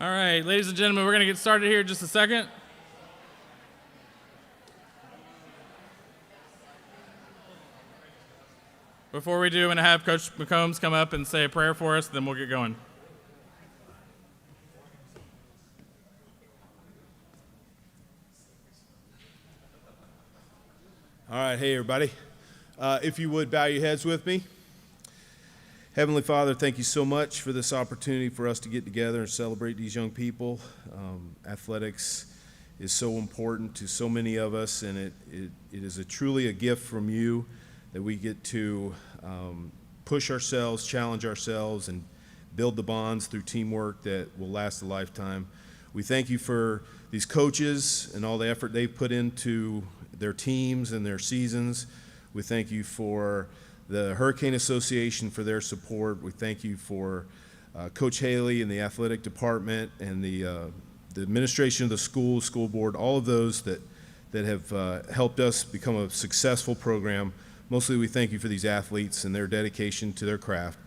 All right, ladies and gentlemen, we're going to get started here in just a second. Before we do, I'm going to have Coach McCombs come up and say a prayer for us, then we'll get going. All right, hey everybody. If you would bow your heads with me. Heavenly Father, thank you so much for this opportunity for us to get together and celebrate these young people. Athletics is so important to so many of us, and it is truly a gift from you that we get to push ourselves, challenge ourselves, and build the bonds through teamwork that will last a lifetime. We thank you for these coaches and all the effort they've put into their teams and their seasons. We thank you for the Hurricane Association for their support. We thank you for Coach Haley and the athletic department and the administration of the school board, all of those that have helped us become a successful program. Mostly we thank you for these athletes and their dedication to their craft.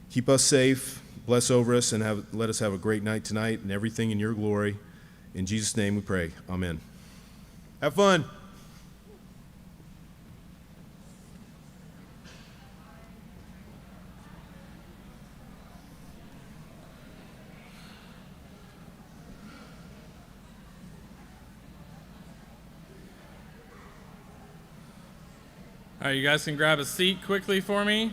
Keep us safe, bless over us, and let us have a great night tonight and everything in your glory. In Jesus' name we pray, amen. Have fun. All right, you guys can grab a seat quickly for me.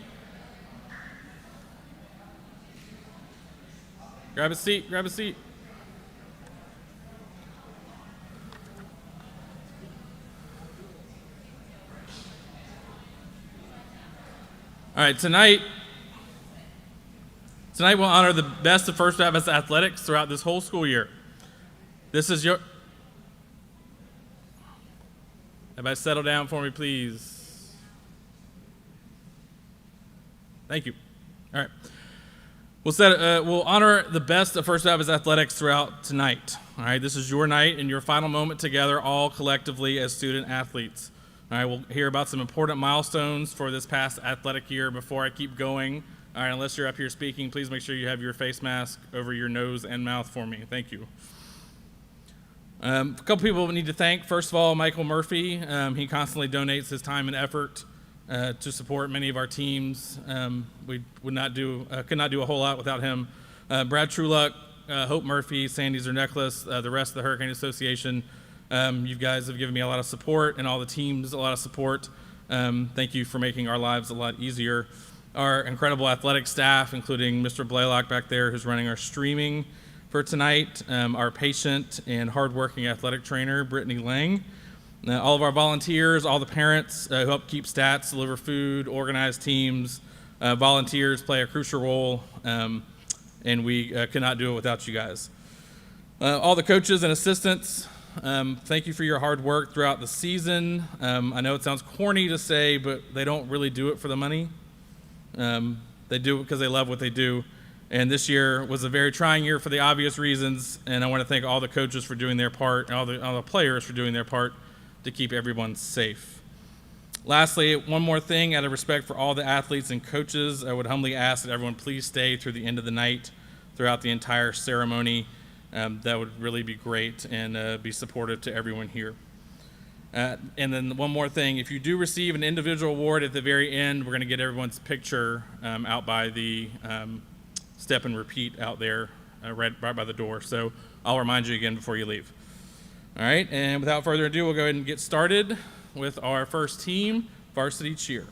Grab a seat, grab a seat. All right, tonight we'll honor the best of First Baptist athletics throughout this whole school year. This is your... Everybody settle down for me, please. Thank you. All right. We'll honor the best of First Baptist athletics throughout tonight. All right. This is your night and your final moment together, all collectively as student athletes. All right. We'll hear about some important milestones for this past athletic year before I keep going. All right. Unless you're up here speaking, please make sure you have your face mask over your nose and mouth for me. Thank you. A couple people we need to thank. First of all, Michael Murphy. He constantly donates his time and effort to support many of our teams. We could not do a whole lot without him. Brad Trueluck, Hope Murphy, Sandy Zerneklis, the rest of the Hurricane Association. You guys have given me a lot of support and all the teams a lot of support. Thank you for making our lives a lot easier. Our incredible athletic staff, including Mr. Blaylock back there, who's running our streaming for tonight. Our patient and hardworking athletic trainer, Brittany Lang. All of our volunteers, all the parents who help keep stats, deliver food, organize teams. Volunteers play a crucial role, and we could not do it without you guys. All the coaches and assistants, thank you for your hard work throughout the season. I know it sounds corny to say, but they don't really do it for the money. They do it because they love what they do. And this year was a very trying year for the obvious reasons, and I want to thank all the coaches for doing their part and all the players for doing their part to keep everyone safe. Lastly, one more thing, out of respect for all the athletes and coaches, I would humbly ask that everyone please stay through the end of the night, throughout the entire ceremony. That would really be great and be supportive to everyone here. And then one more thing, if you do receive an individual award at the very end, we're going to get everyone's picture out by the step and repeat out there, right by the door. So I'll remind you again before you leave. All right, and without further ado, we'll go ahead and get started with our first team, Varsity Cheer.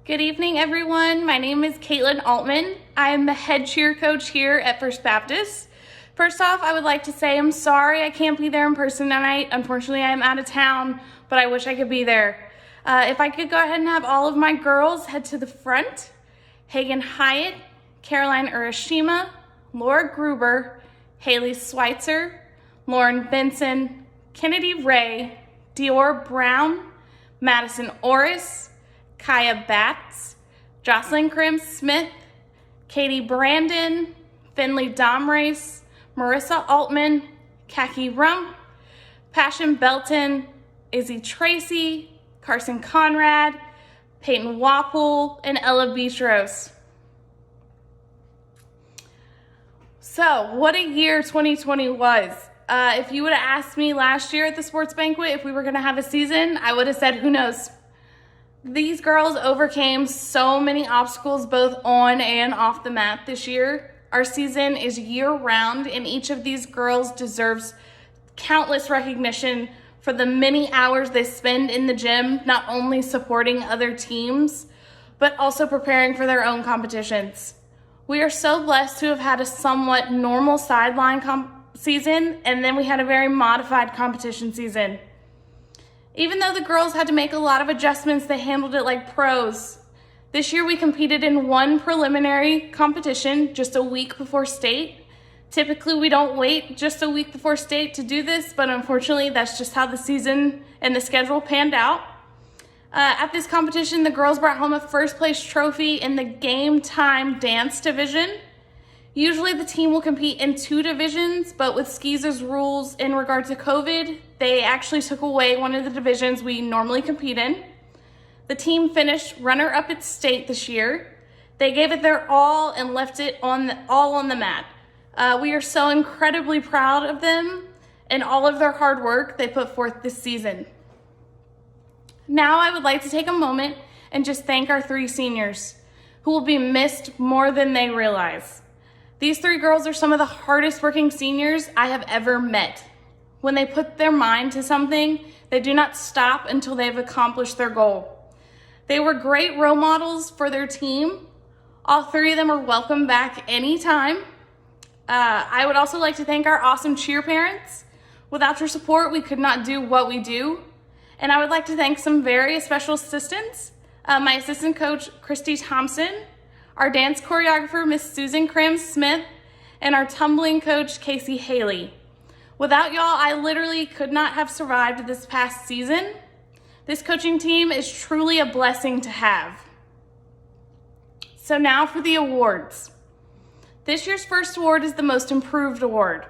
Good evening, everyone. My name is Caitlin Altman. I am the head cheer coach here at First Baptist. First off, I would like to say I'm sorry I can't be there in person tonight. Unfortunately, I am out of town, but I wish I could be there. If I could go ahead and have all of my girls head to the front. Hagen Hyatt, Caroline Urashima, Laura Gruber, Haley Schweitzer, Lauren Benson, Kennedy Ray, Dior Brown, Madison Orris, Kaya Batts, Jocelyn Krim Smith, Katie Brandon, Finley Domrace, Marissa Altman, Khaki Rump, Passion Belton, Izzy Tracy, Carson Conrad, Peyton Wapple, and Ella Beachros. So, what a year 2020 was. If you would have asked me last year at the sports banquet if we were going to have a season, I would have said, who knows? These girls overcame so many obstacles both on and off the mat this year. Our season is year-round, and each of these girls deserves countless recognition for the many hours they spend in the gym, not only supporting other teams, but also preparing for their own competitions. We are so blessed to have had a somewhat normal sideline season, and then we had a very modified competition season. Even though the girls had to make a lot of adjustments, they handled it like pros. This year we competed in one preliminary competition just a week before state. Typically we don't wait just a week before state to do this, but unfortunately that's just how the season and the schedule panned out. At this competition, the girls brought home a first place trophy in the game time dance division. Usually the team will compete in 2 divisions, but with Skeezer's rules in regard to COVID, they actually took away one of the divisions we normally compete in. The team finished runner-up at state this year. They gave it their all and left it all on the mat. We are so incredibly proud of them and all of their hard work they put forth this season. Now I would like to take a moment and just thank our 3 seniors who will be missed more than they realize. These 3 girls are some of the hardest working seniors I have ever met. When they put their mind to something, they do not stop until they have accomplished their goal. They were great role models for their team. All 3 of them are welcome back anytime. I would also like to thank our awesome cheer parents. Without your support, we could not do what we do. And I would like to thank some very special assistants. My assistant coach, Christy Thompson, our dance choreographer, Miss Susan Cram-Smith, and our tumbling coach, Casey Haley. Without y'all, I literally could not have survived this past season. This coaching team is truly a blessing to have. So now for the awards. This year's first award is the Most Improved Award.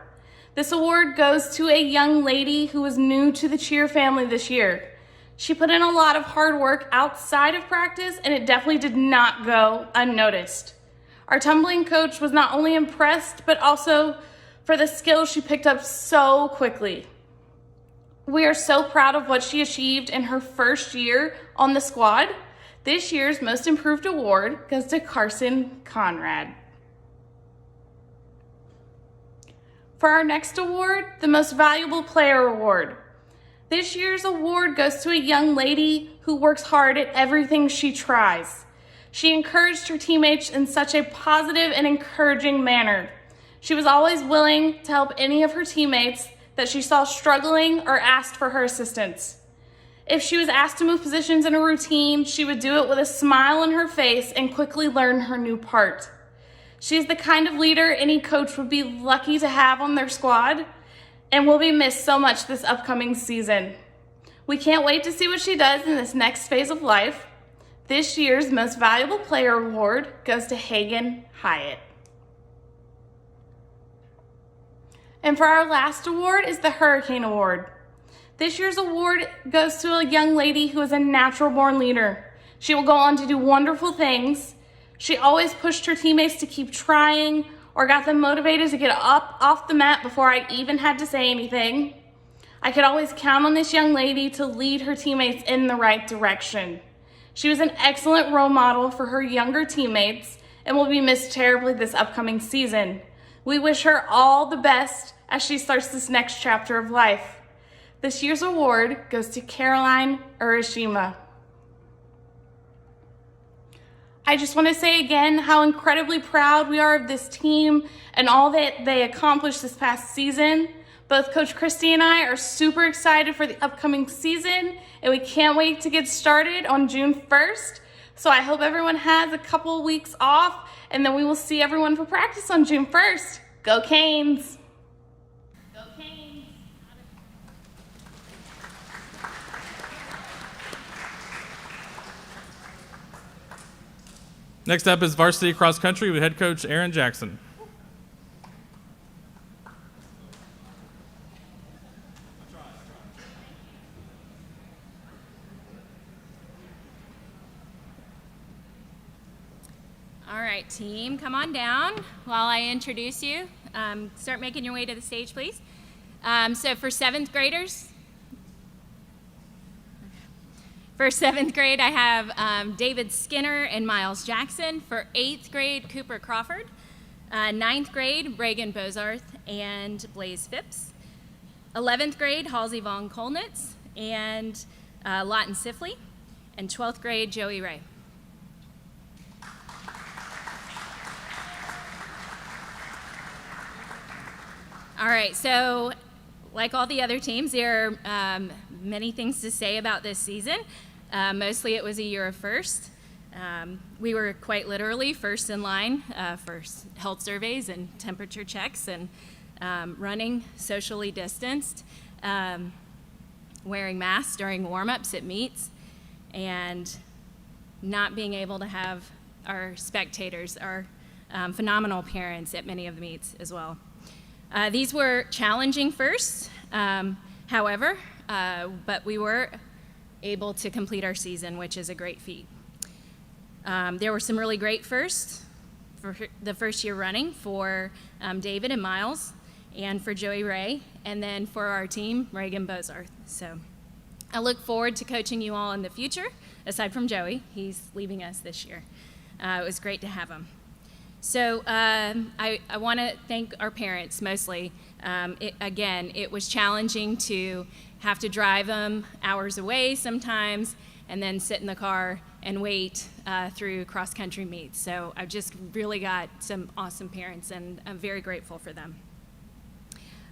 This award goes to a young lady who was new to the cheer family this year. She put in a lot of hard work outside of practice, and it definitely did not go unnoticed. Our tumbling coach was not only impressed, but also for the skills she picked up so quickly. We are so proud of what she achieved in her first year on the squad. This year's Most Improved Award goes to Carson Conrad. For our next award, the Most Valuable Player Award. This year's award goes to a young lady who works hard at everything she tries. She encouraged her teammates in such a positive and encouraging manner. She was always willing to help any of her teammates that she saw struggling or asked for her assistance. If she was asked to move positions in a routine, she would do it with a smile on her face and quickly learn her new part. She's the kind of leader any coach would be lucky to have on their squad and will be missed so much this upcoming season. We can't wait to see what she does in this next phase of life. This year's Most Valuable Player Award goes to Hagen Hyatt. And for our last award is the Hurricane Award. This year's award goes to a young lady who is a natural-born leader. She will go on to do wonderful things. She always pushed her teammates to keep trying or got them motivated to get up off the mat before I even had to say anything. I could always count on this young lady to lead her teammates in the right direction. She was an excellent role model for her younger teammates and will be missed terribly this upcoming season. We wish her all the best as she starts this next chapter of life. This year's award goes to Caroline Urashima. I just want to say again how incredibly proud we are of this team and all that they accomplished this past season. Both Coach Christy and I are super excited for the upcoming season, and we can't wait to get started on June 1st. So I hope everyone has a couple weeks off, and then we will see everyone for practice on June 1st. Go Canes! Go Canes! Next up is varsity cross country with head coach Aaron Jackson. All right, team, come on down while I introduce you. start making your way to the stage, please. So for seventh graders, for seventh grade, I have David Skinner and Miles Jackson. For eighth grade, Cooper Crawford. Ninth grade, Reagan Bozarth and Blaze Phipps. 11th grade, Halsey Von Kolnitz and Lawton Sifley. And 12th grade, Joey Ray. All right, so like all the other teams, there are many things to say about this season. Mostly it was a year of first. We were quite literally first in line for health surveys and temperature checks and running socially distanced, wearing masks during warm-ups at meets, and not being able to have our spectators, our phenomenal parents at many of the meets as well. These were challenging firsts, however, but we were able to complete our season, which is a great feat. There were some really great firsts for the first year running for David and Miles and for Joey Ray, and then for our team, Reagan Bozarth. So I look forward to coaching you all in the future, aside from Joey. He's leaving us this year. It was great to have him. So I want to thank our parents mostly. It was challenging to have to drive them hours away sometimes and then sit in the car and wait through cross-country meets. So I've just really got some awesome parents, and I'm very grateful for them.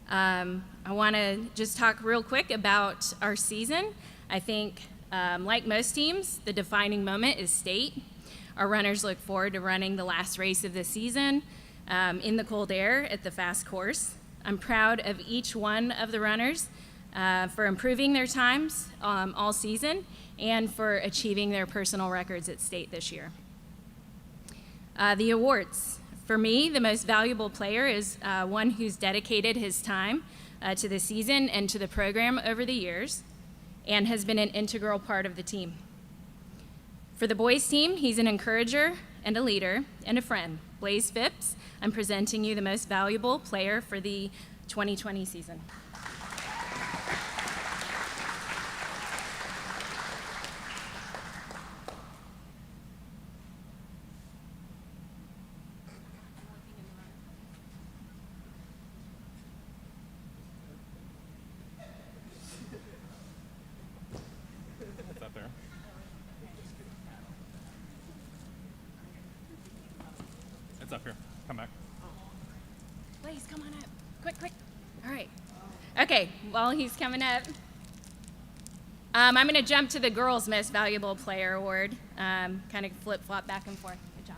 I want to just talk real quick about our season. I think, like most teams, the defining moment is state. Our runners look forward to running the last race of the season in the cold air at the fast course. I'm proud of each one of the runners for improving their times all season and for achieving their personal records at state this year. The awards. For me, the most valuable player is one who's dedicated his time to the season and to the program over the years and has been an integral part of the team. For the boys team, he's an encourager and a leader and a friend. Blaze Phipps, I'm presenting you the most valuable player for the 2020 season. What's up there? It's up here. Come back. Blaze, come on up. Quick, quick. All right. Okay, while he's coming up, I'm going to jump to the girls' most valuable player award. Kind of flip-flop back and forth. Good job.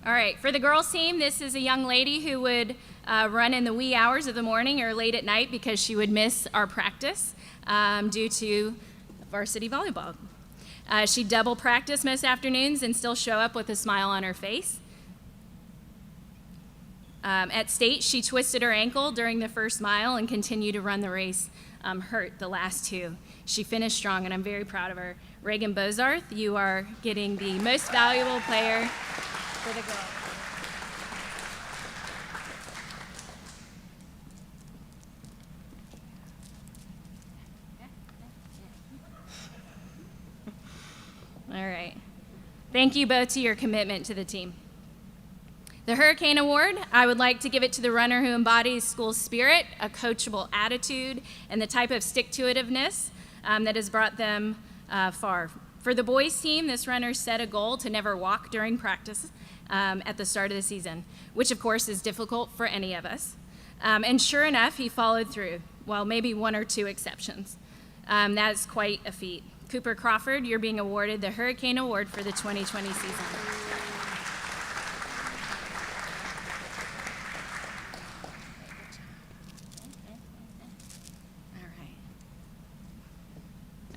All right, for the girls' team, this is a young lady who would run in the wee hours of the morning or late at night because she would miss our practice due to varsity volleyball. She'd double practice most afternoons and still show up with a smile on her face. At state, she twisted her ankle during the first mile and continued to run the race hurt the last two. She finished strong, and I'm very proud of her. Reagan Bozarth, you are getting the most valuable player for the girls. All right. Thank you both to your commitment to the team. The Hurricane Award, I would like to give it to the runner who embodies school spirit, a coachable attitude, and the type of stick-to-itiveness that has brought them far. For the boys team, this runner set a goal to never walk during practice at the start of the season, which of course is difficult for any of us. And sure enough, he followed through, well, maybe one or two exceptions. That's quite a feat. Cooper Crawford, you're being awarded the Hurricane Award for the 2020 season.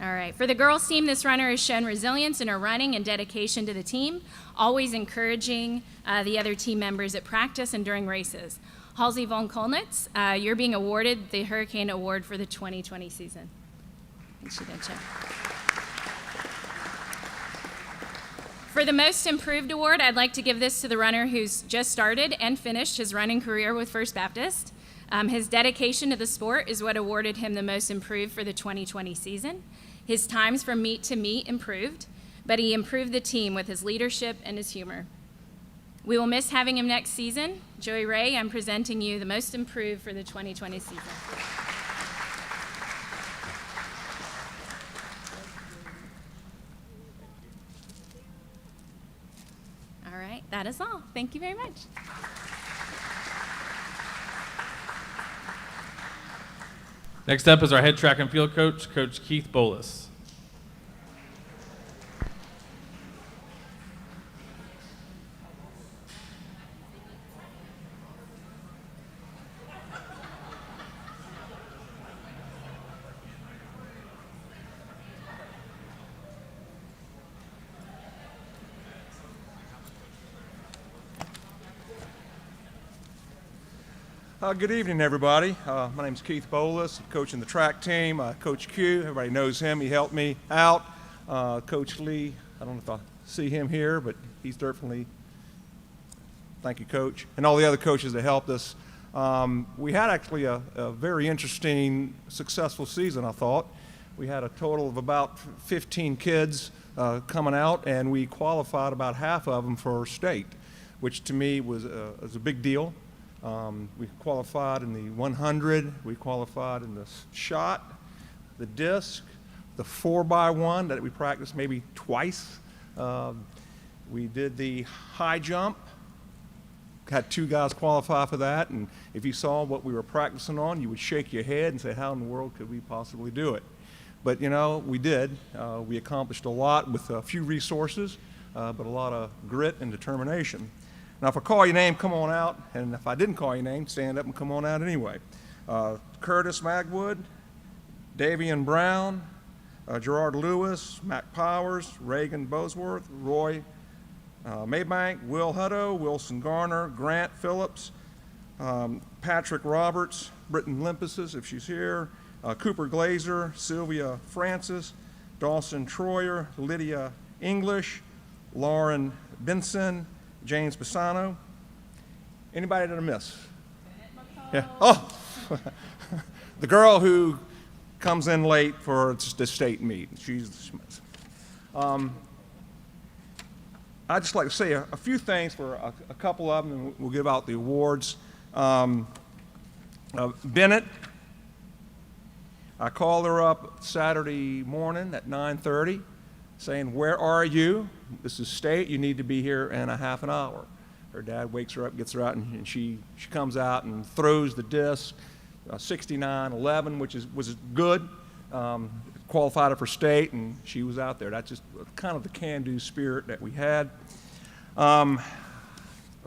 All right, for the girls team, this runner has shown resilience in her running and dedication to the team, always encouraging the other team members at practice and during races. Halsey Von Kolnitz, you're being awarded the Hurricane Award for the 2020 season. And she did check. For the Most Improved Award, I'd like to give this to the runner who's just started and finished his running career with First Baptist. His dedication to the sport is what awarded him the Most Improved for the 2020 season. His times from meet to meet improved, but he improved the team with his leadership and his humor. We will miss having him next season. Joey Ray, I'm presenting you the Most Improved for the 2020 season. All right, that is all. Thank you very much. Next up is our head track and field coach, Coach Keith Bolus. Good evening, everybody. My name's Keith Bolus, coaching the track team. Coach Q, everybody knows him. He helped me out. Coach Lee, I don't know if I see him here, but he's definitely, thank you, Coach. And all the other coaches that helped us. We had actually a very interesting, successful season, I thought. We had a total of about 15 kids coming out, and we qualified about half of them for state, which to me was a big deal. We qualified in the 100, we qualified in the shot, the disc, the 4x1 that we practiced maybe twice. We did the high jump, had 2 guys qualify for that, and if you saw what we were practicing on, you would shake your head and say, how in the world could we possibly do it? But you know, we did. We accomplished a lot with a few resources, but a lot of grit and determination. Now, if I call your name, come on out, and if I didn't call your name, stand up and come on out anyway. Curtis Magwood, Davian Brown, Gerard Lewis, Mac Powers, Reagan Bosworth, Roy Maybank, Will Hutto, Wilson Garner, Grant Phillips, Patrick Roberts, Britton Limpesis, if she's here, Cooper Glazer, Sylvia Francis, Dawson Troyer, Lydia English, Lauren Benson, James Pisano. Anybody that I miss? Yeah. Oh, the girl who comes in late for the state meet. She's. I'd just like to say a few things for a couple of them, and we'll give out the awards. Bennett. I called her up Saturday morning at 9:30. Saying, where are you? This is state, you need to be here in a half an hour. Her dad wakes her up, gets her out, and she comes out and throws the disc, 69-11, which was good. Qualified her for state, and she was out there. That's just kind of the can-do spirit that we had. A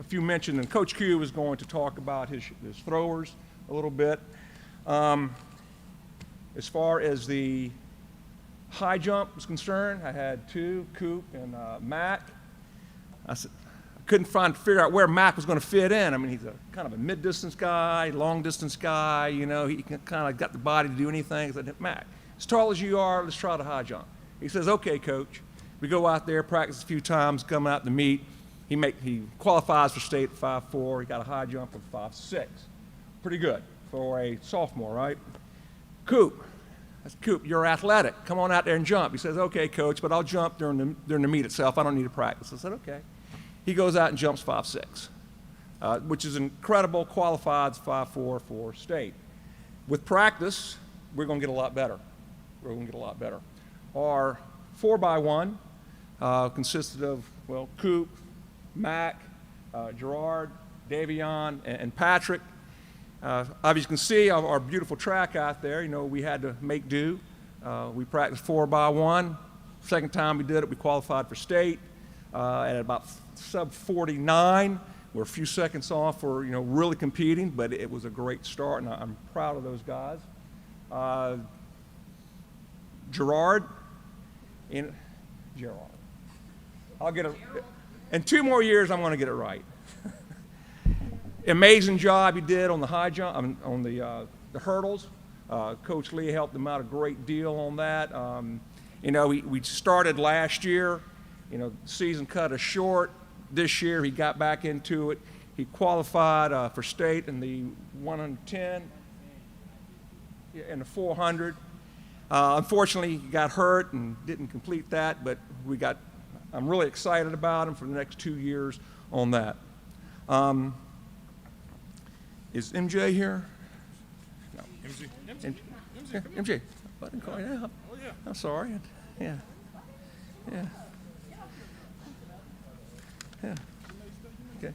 few mentioned, and Coach Q was going to talk about his throwers a little bit. As far as the high jump was concerned, I had 2, Coop and Mac. I couldn't figure out where Mac was going to fit in. I mean, he's kind of a mid-distance guy, long-distance guy. You know, he kind of got the body to do anything. I said, Mac, as tall as you are, let's try the high jump. He says, okay, Coach. We go out there, practice a few times, come out to meet. He qualifies for state at 5'4". He got a high jump of 5'6". Pretty good for a sophomore, right? Coop. I said, Coop, you're athletic. Come on out there and jump. He says, okay, Coach, but I'll jump during the meet itself. I don't need to practice. I said, okay. He goes out and jumps 5'6", which is incredible, qualified 5'4" for state. With practice, we're going to get a lot better. We're going to get a lot better. Our 4x1 consisted of, well, Coop, Mac, Gerard, Davion, and Patrick. As you can see, our beautiful track out there, you know, we had to make do. We practiced 4x1. Second time we did it, we qualified for state at about sub 49. We're a few seconds off for, you know, really competing, but it was a great start, and I'm proud of those guys. Gerard. I'll get it. In 2 more years, I'm going to get it right. Amazing job you did on the high jump, on the hurdles. Coach Lee helped them out a great deal on that. You know, we started last year season cut us short. This year he got back into it. He qualified for state in the 110 and the 400. Unfortunately, he got hurt and didn't complete that, but I'm really excited about him for the next 2 years on that. Is MJ here? No. MJ. I didn't call you out. Oh, yeah. I'm sorry. Yeah. Okay.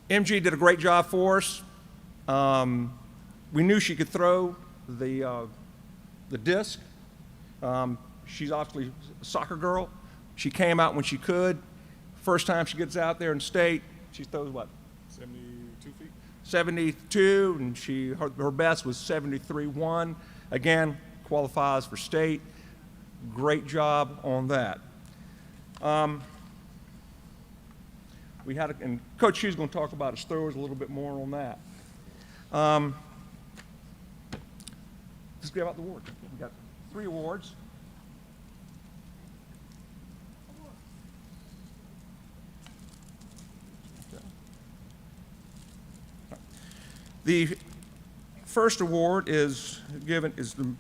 MG did a great job for us. We knew she could throw the disc. She's obviously a soccer girl. She came out when she could. First time she gets out there in state, she throws what? 72 feet. 72, and her best was 73.1. Again, qualifies for state. Great job on that. And Coach Hugh's going to talk about his throwers a little bit more on that. Let's give out the awards. We got 3 awards. The first award is the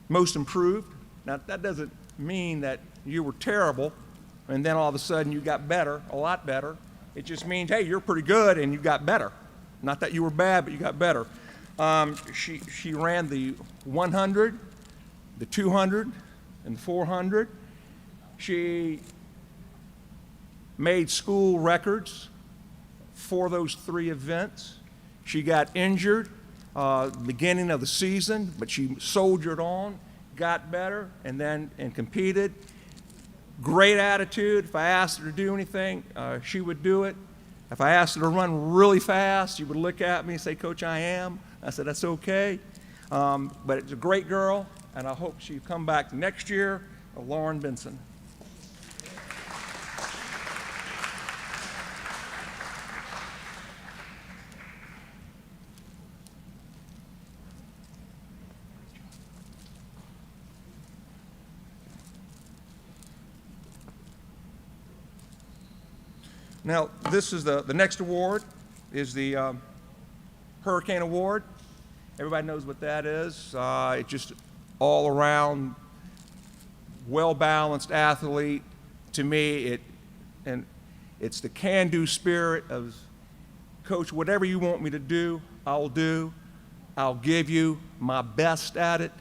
most improved. Now, that doesn't mean that you were terrible and then all of a sudden you got better, a lot better. It just means, hey, you're pretty good and you got better. Not that you were bad, but you got better. She ran the 100, the 200, and the 400. She made school records for those 3 events. She got injured beginning of the season, but she soldiered on, got better, and competed. Great attitude. If I asked her to do anything, she would do it. If I asked her to run really fast, she would look at me and say, "Coach, I am." I said, "That's okay." But it's a great girl, and I hope she'll come back next year. Lauren Benson. Now, this is the next award is the Hurricane Award. Everybody knows what that is. It's just all around well-balanced athlete. To me, it's the can-do spirit of, Coach, whatever you want me to do, I'll do. I'll give you my best at it.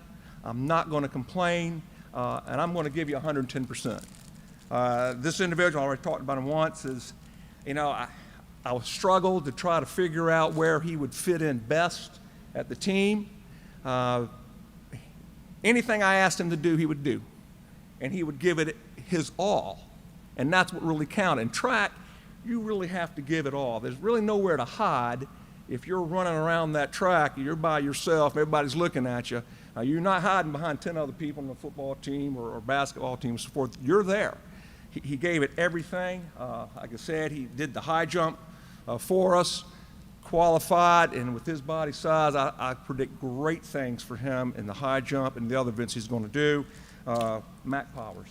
I'm not going to complain, and I'm going to give you 110%. This individual, I already talked about him once, is, I struggled to try to figure out where he would fit in best at the team. Anything I asked him to do, he would do. And he would give it his all. And that's what really counted. In track, you really have to give it all. There's really nowhere to hide. If you're running around that track, you're by yourself, everybody's looking at you. You're not hiding behind 10 other people on the football team or basketball team and so forth. You're there. He gave it everything. Like I said, he did the high jump for us, qualified, and with his body size, I predict great things for him in the high jump and the other events he's going to do. Matt Powers.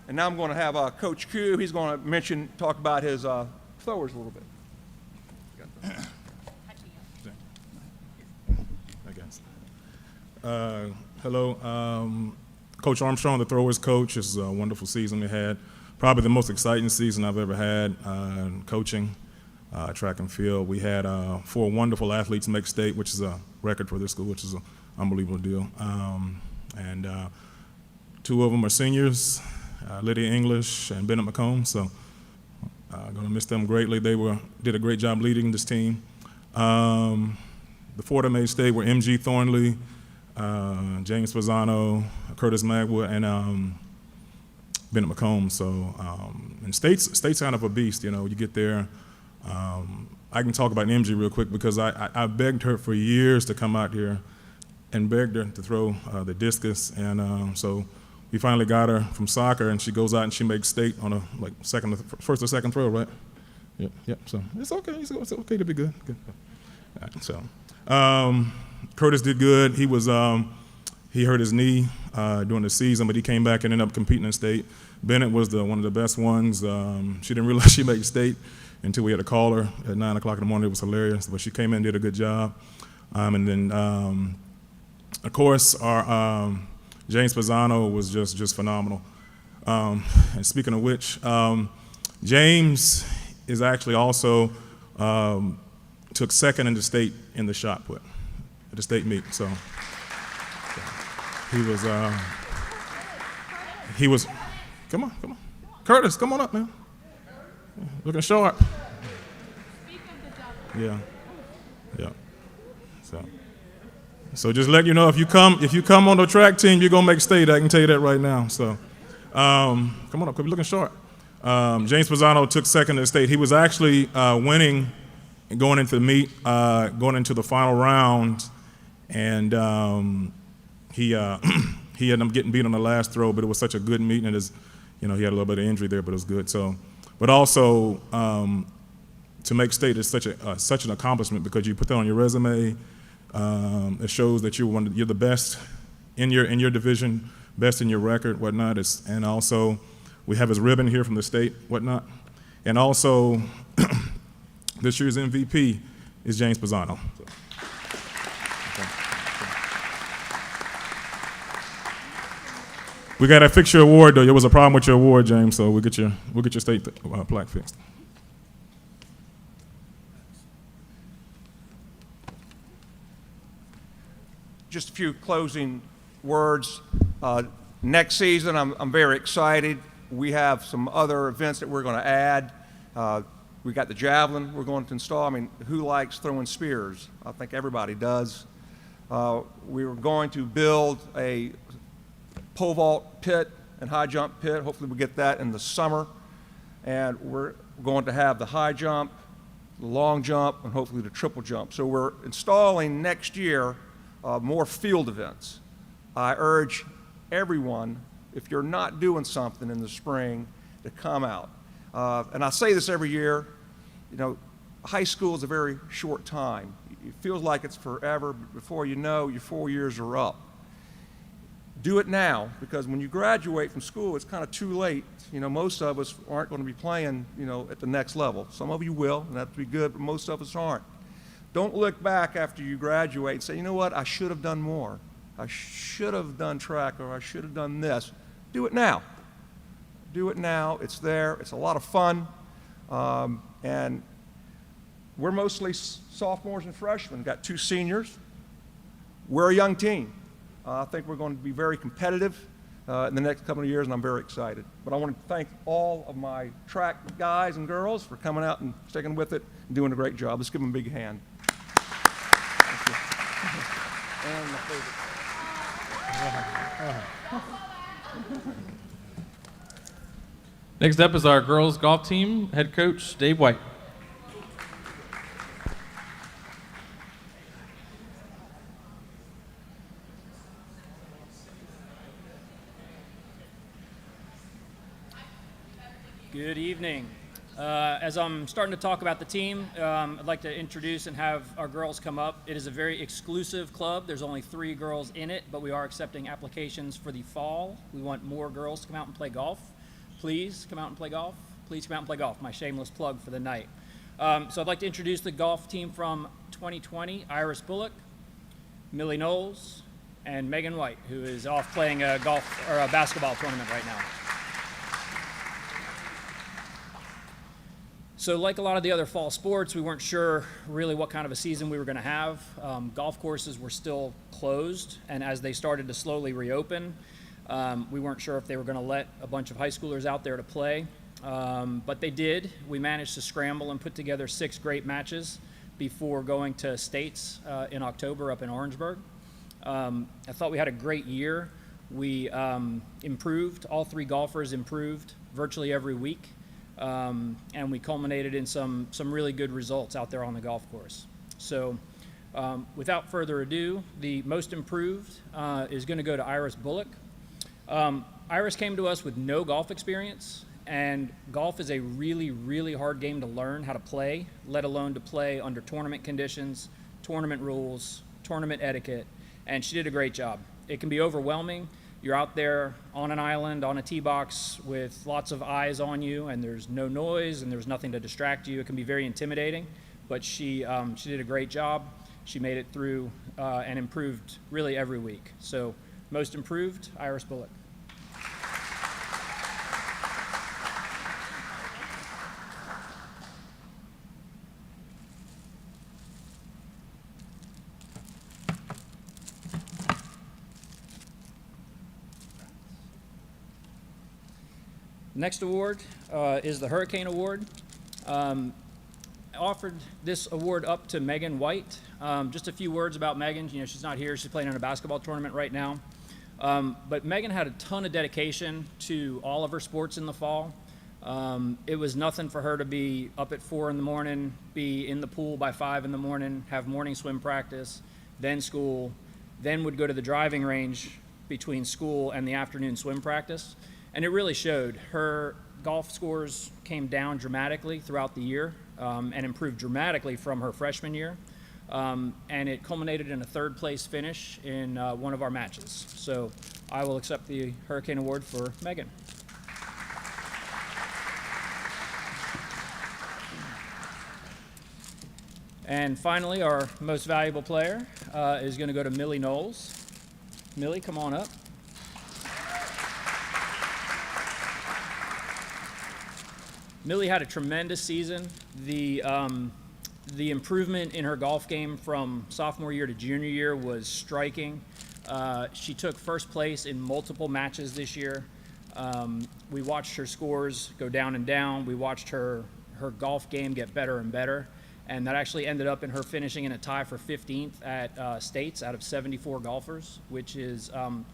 And now I'm going to have Coach Q. He's going to talk about his throwers a little bit. I guess. Hello. Coach Armstrong, the throwers coach. It's a wonderful season we had. Probably the most exciting season I've ever had coaching track and field. We had 4 wonderful athletes make state, which is a record for this school, which is an unbelievable deal. And 2 of them are seniors. Lydia English and Bennett McComb, so I'm going to miss them greatly. They did a great job leading this team. The 4 that made state were M.G. Thornley, James Pisano, Curtis Magwood, and Bennett McComb. So, and state's kind of a beast. You get there. I can talk about M.G. real quick because I begged her for years to come out here and begged her to throw the discus, and so he finally got her from soccer, and she goes out and she makes state on a first or second throw, right? Yep. So it's okay. It's okay to be good. Good. All right, so Curtis did good. He hurt his knee during the season, but he came back and ended up competing in state. Bennett was one of the best ones. She didn't realize she made state until we had to call her at 9 o'clock in the morning. It was hilarious, but she came in and did a good job. And then, of course, our James Pisano was just phenomenal. And speaking of which, James is actually also took second in the state in the shot put at the state meet. So he was. Come on, Curtis, come on up, man. Looking sharp. Yeah. So just let you know, if you come on the track team, you're gonna make state. I can tell you that right now. So come on up, 'cause you're looking sharp. James Pisano took second in the state. He was actually winning and going into the meet, going into the final round, and he ended up getting beat on the last throw. But it was such a good meet, and he had a little bit of injury there, but it was good. So, but also to make state is such an accomplishment, because you put that on your resume. It shows that you're the best in your division, best in your record, whatnot. And also, we have his ribbon here from the state, whatnot. And also, this year's MVP is James Pisano. So, okay. We got to fix your award, though. There was a problem with your award, James, so we'll get your state plaque fixed. Just a few closing words. Next season, I'm very excited. We have some other events that we're going to add. We got the javelin we're going to install. I mean, who likes throwing spears? I think everybody does. We were going to build a pole vault pit and high jump pit. Hopefully we'll get that in the summer. And we're going to have the high jump, the long jump, and hopefully the triple jump. So we're installing next year more field events. I urge everyone, if you're not doing something in the spring, to come out. And I say this every year, high school is a very short time. It feels like it's forever, but before you know, your 4 years are up. Do it now, because when you graduate from school, it's kind of too late. Most of us aren't going to be playing, at the next level. Some of you will, and that'd be good, but most of us aren't. Don't look back after you graduate and say, you know what, I should have done more. I should have done track, or I should have done this. Do it now. Do it now. It's there. It's a lot of fun. And we're mostly sophomores and freshmen. Got 2 seniors. We're a young team. I think we're going to be very competitive in the next couple of years, and I'm very excited. But I want to thank all of my track guys and girls for coming out and sticking with it and doing a great job. Let's give them a big hand. Thank you. And my favorite. Next up is our girls golf team head coach, Dave White. Good evening. As I'm starting to talk about the team, I'd like to introduce and have our girls come up. It is a very exclusive club. There's only 3 girls in it, but we are accepting applications for the fall. We want more girls to come out and play golf. Please come out and play golf. Please come out and play golf. My shameless plug for the night. So I'd like to introduce the golf team from 2020, Iris Bullock, Millie Knowles, and Megan White, who is off playing a basketball tournament right now. So like a lot of the other fall sports, we weren't sure really what kind of a season we were going to have. Golf courses were still closed, and as they started to slowly reopen, we weren't sure if they were going to let a bunch of high schoolers out there to play, but they did. We managed to scramble and put together 6 great matches before going to states in October up in Orangeburg. I thought we had a great year. We improved. All 3 golfers improved virtually every week. And we culminated in some really good results out there on the golf course. So without further ado, the most improved is going to go to Iris Bullock. Iris came to us with no golf experience, and golf is a really, really hard game to learn how to play, let alone to play under tournament conditions, tournament rules, tournament etiquette, and she did a great job. It can be overwhelming. You're out there on an island, on a tee box with lots of eyes on you, and there's no noise and there's nothing to distract you. It can be very intimidating, but she did a great job. She made it through and improved really every week. So most improved, Iris Bullock. Next award is the Hurricane Award. Offered this award up to Megan White. Just a few words about Megan. You know, she's not here. She's playing in a basketball tournament right now. But Megan had a ton of dedication to all of her sports in the fall. It was nothing for her to be up at 4 in the morning, be in the pool by 5 in the morning, have morning swim practice, then school, then would go to the driving range between school and the afternoon swim practice. And it really showed. Her golf scores came down dramatically throughout the year and improved dramatically from her freshman year. And it culminated in a 3rd place finish in one of our matches. So I will accept the Hurricane Award for Megan. And finally, our most valuable player is going to go to Millie Knowles. Millie, come on up. Millie had a tremendous season. The improvement in her golf game from sophomore year to junior year was striking. She took 1st place in multiple matches this year. We watched her scores go down and down. We watched her golf game get better and better. And that actually ended up in her finishing in a tie for 15th at States out of 74 golfers, which is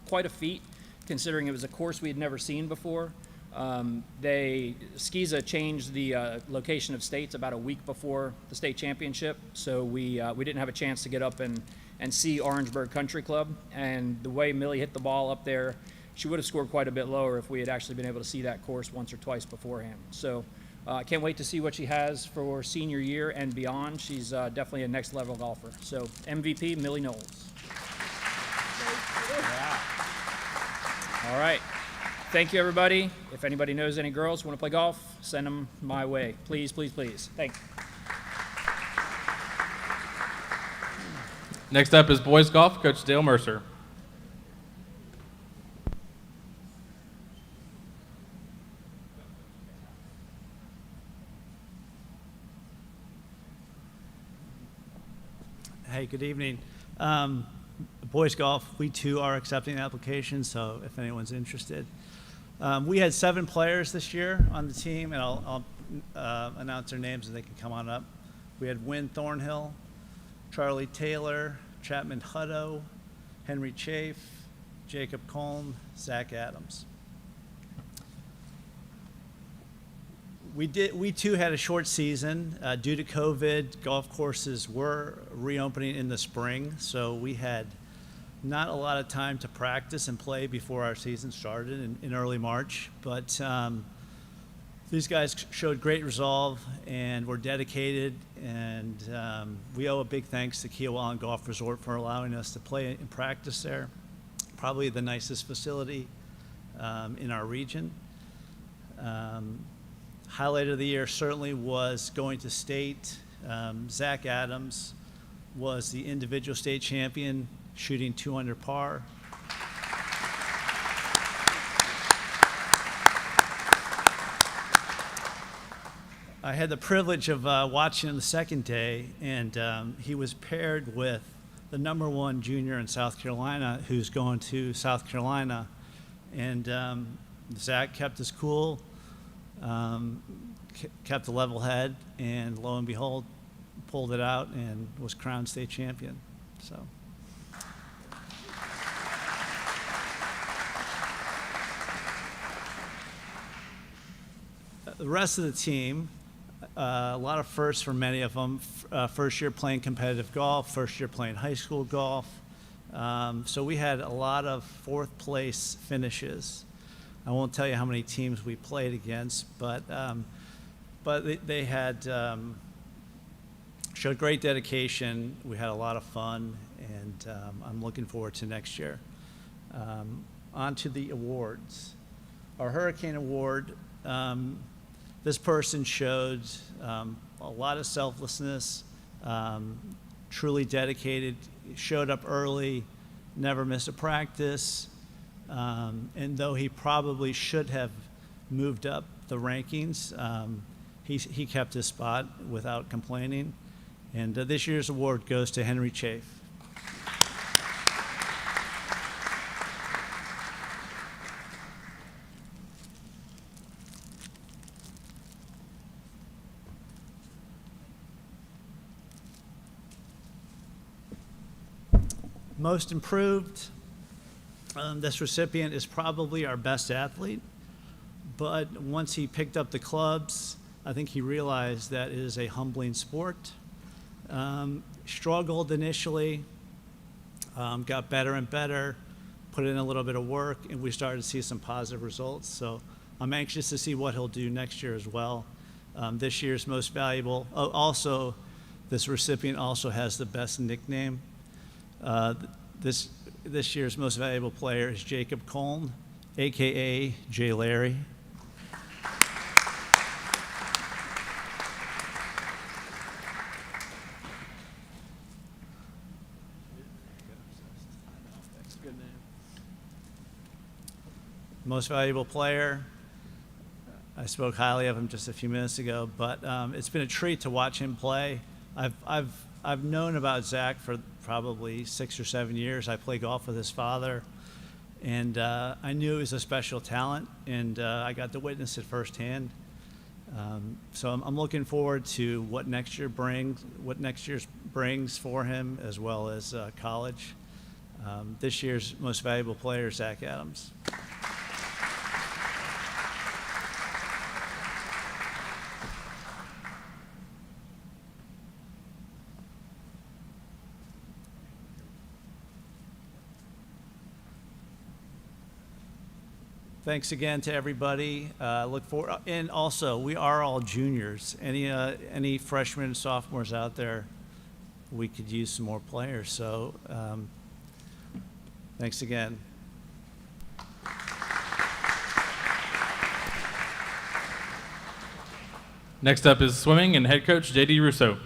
quite a feat considering it was a course we had never seen before. Skiza changed the location of States about a week before the state championship, so we didn't have a chance to get up and see Orangeburg Country Club. And the way Millie hit the ball up there, she would have scored quite a bit lower if we had actually been able to see that course once or twice beforehand. So I can't wait to see what she has for senior year and beyond. She's definitely a next level golfer. So MVP, Millie Knowles. Yeah. All right. Thank you, everybody. If anybody knows any girls who want to play golf, send them my way. Please, please, please. Thanks. Next up is boys golf, Coach Dale Mercer. Hey, good evening. Boys golf, we too are accepting applications, so if anyone's interested. We had 7 players this year on the team, and I'll announce their names and they can come on up. We had Wynn Thornhill, Charlie Taylor, Chapman Hutto, Henry Chafe, Jacob Colm, Zach Adams. We too had a short season. Due to COVID, golf courses were reopening in the spring, so we had not a lot of time to practice and play before our season started in early March. But these guys showed great resolve and were dedicated, and we owe a big thanks to Kiawah Golf Resort for allowing us to play and practice there. Probably the nicest facility in our region. Highlight of the year certainly was going to state. Zach Adams was the individual state champion, shooting 2 under par. I had the privilege of watching him the second day, and he was paired with the #1 junior in South Carolina who's going to South Carolina. And Zach kept his cool, kept a level head, and lo and behold, pulled it out and was crowned state champion. So. The rest of the team, a lot of firsts for many of them. First year playing competitive golf, first year playing high school golf. So we had a lot of fourth place finishes. I won't tell you how many teams we played against, but they had showed great dedication. We had a lot of fun, and I'm looking forward to next year. On to the awards. Our Hurricane Award, this person showed a lot of selflessness, truly dedicated, showed up early, never missed a practice, and though he probably should have moved up the rankings, he kept his spot without complaining. And this year's award goes to Henry Chafe. Most improved, this recipient is probably our best athlete, but once he picked up the clubs, I think he realized that it is a humbling sport. Struggled initially, got better and better, put in a little bit of work, and we started to see some positive results. So I'm anxious to see what he'll do next year as well. This year's most valuable, also, this recipient also has the best nickname. This year's most valuable player is Jacob Coln, AKA J. Larry. Most valuable player, I spoke highly of him just a few minutes ago, but it's been a treat to watch him play. I've known about Zach for probably 6 or 7 years. I play golf with his father, and I knew he was a special talent, and I got to witness it firsthand. So I'm looking forward to what next year brings for him, as well as college. This year's most valuable player is Zach Adams. Thanks again to everybody. Look forward, and also we are all juniors. Any freshmen and sophomores out there, we could use some more players. So thanks again. Next up is swimming and head coach J.D. Russo.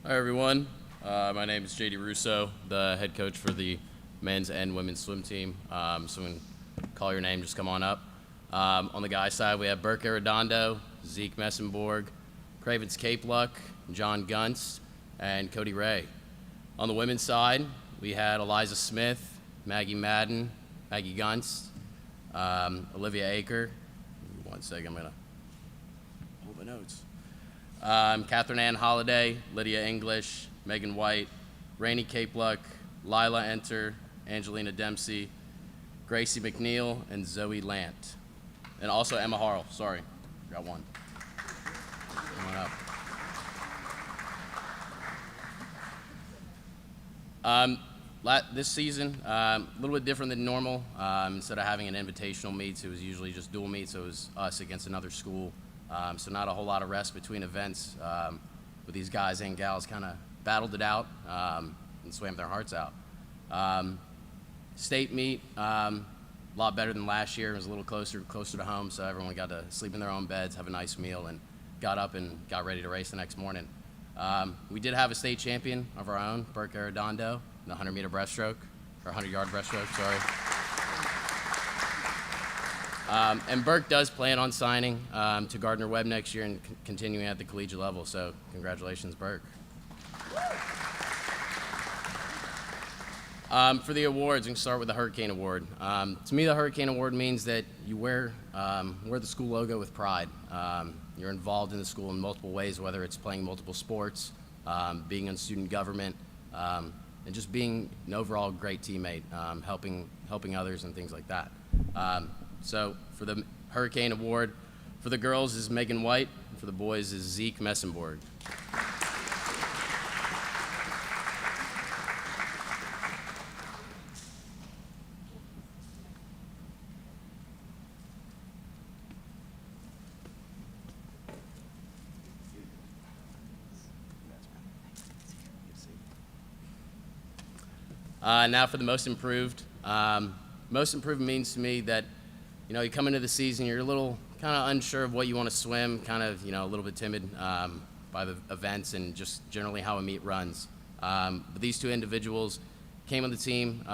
Hi everyone, my name is J.D. Russo, the head coach for the men's and women's swim team. So when call your name, just come on up. On the guys' side, we have Burke Arredondo, Zeke Messenborg, Cravens Cape Luck, John Gunst, and Cody Ray. On the women's side, we had Eliza Smith, Maggie Madden, Maggie Gunst, Olivia Aker. Give me 1 second, I'm gonna hold my notes. Catherine Ann Holliday, Lydia English, Megan White, Rainey Cape Luck, Lila Enter, Angelina Dempsey, Gracie McNeil, and Zoe Lant. And also Emma Harrell, sorry, got one. Come on up. This season, a little bit different than normal. Instead of having an invitational meets, it was usually just dual meets, so it was us against another school. So not a whole lot of rest between events, but these guys and gals kind of battled it out and swam their hearts out. State meet, a lot better than last year. It was a little closer to home, so everyone got to sleep in their own beds, have a nice meal, and got up and got ready to race the next morning. We did have a state champion of our own, Burke Arredondo, in the 100-meter breaststroke, or 100-yard breaststroke, sorry. And Burke does plan on signing to Gardner-Webb next year and continuing at the collegiate level, so congratulations, Burke. For the awards, we can start with the Hurricane Award. To me, the Hurricane Award means that you wear the school logo with pride. You're involved in the school in multiple ways, whether it's playing multiple sports, being in student government, and just being an overall great teammate, helping others and things like that. So for the Hurricane Award, for the girls is Megan White, and for the boys is Zeke Messenborg. Now for the most improved. Most improved means to me that, you come into the season, you're a little kind of unsure of what you want to swim, kind of, a little bit timid by the events and just generally how a meet runs. But these two individuals came on the team,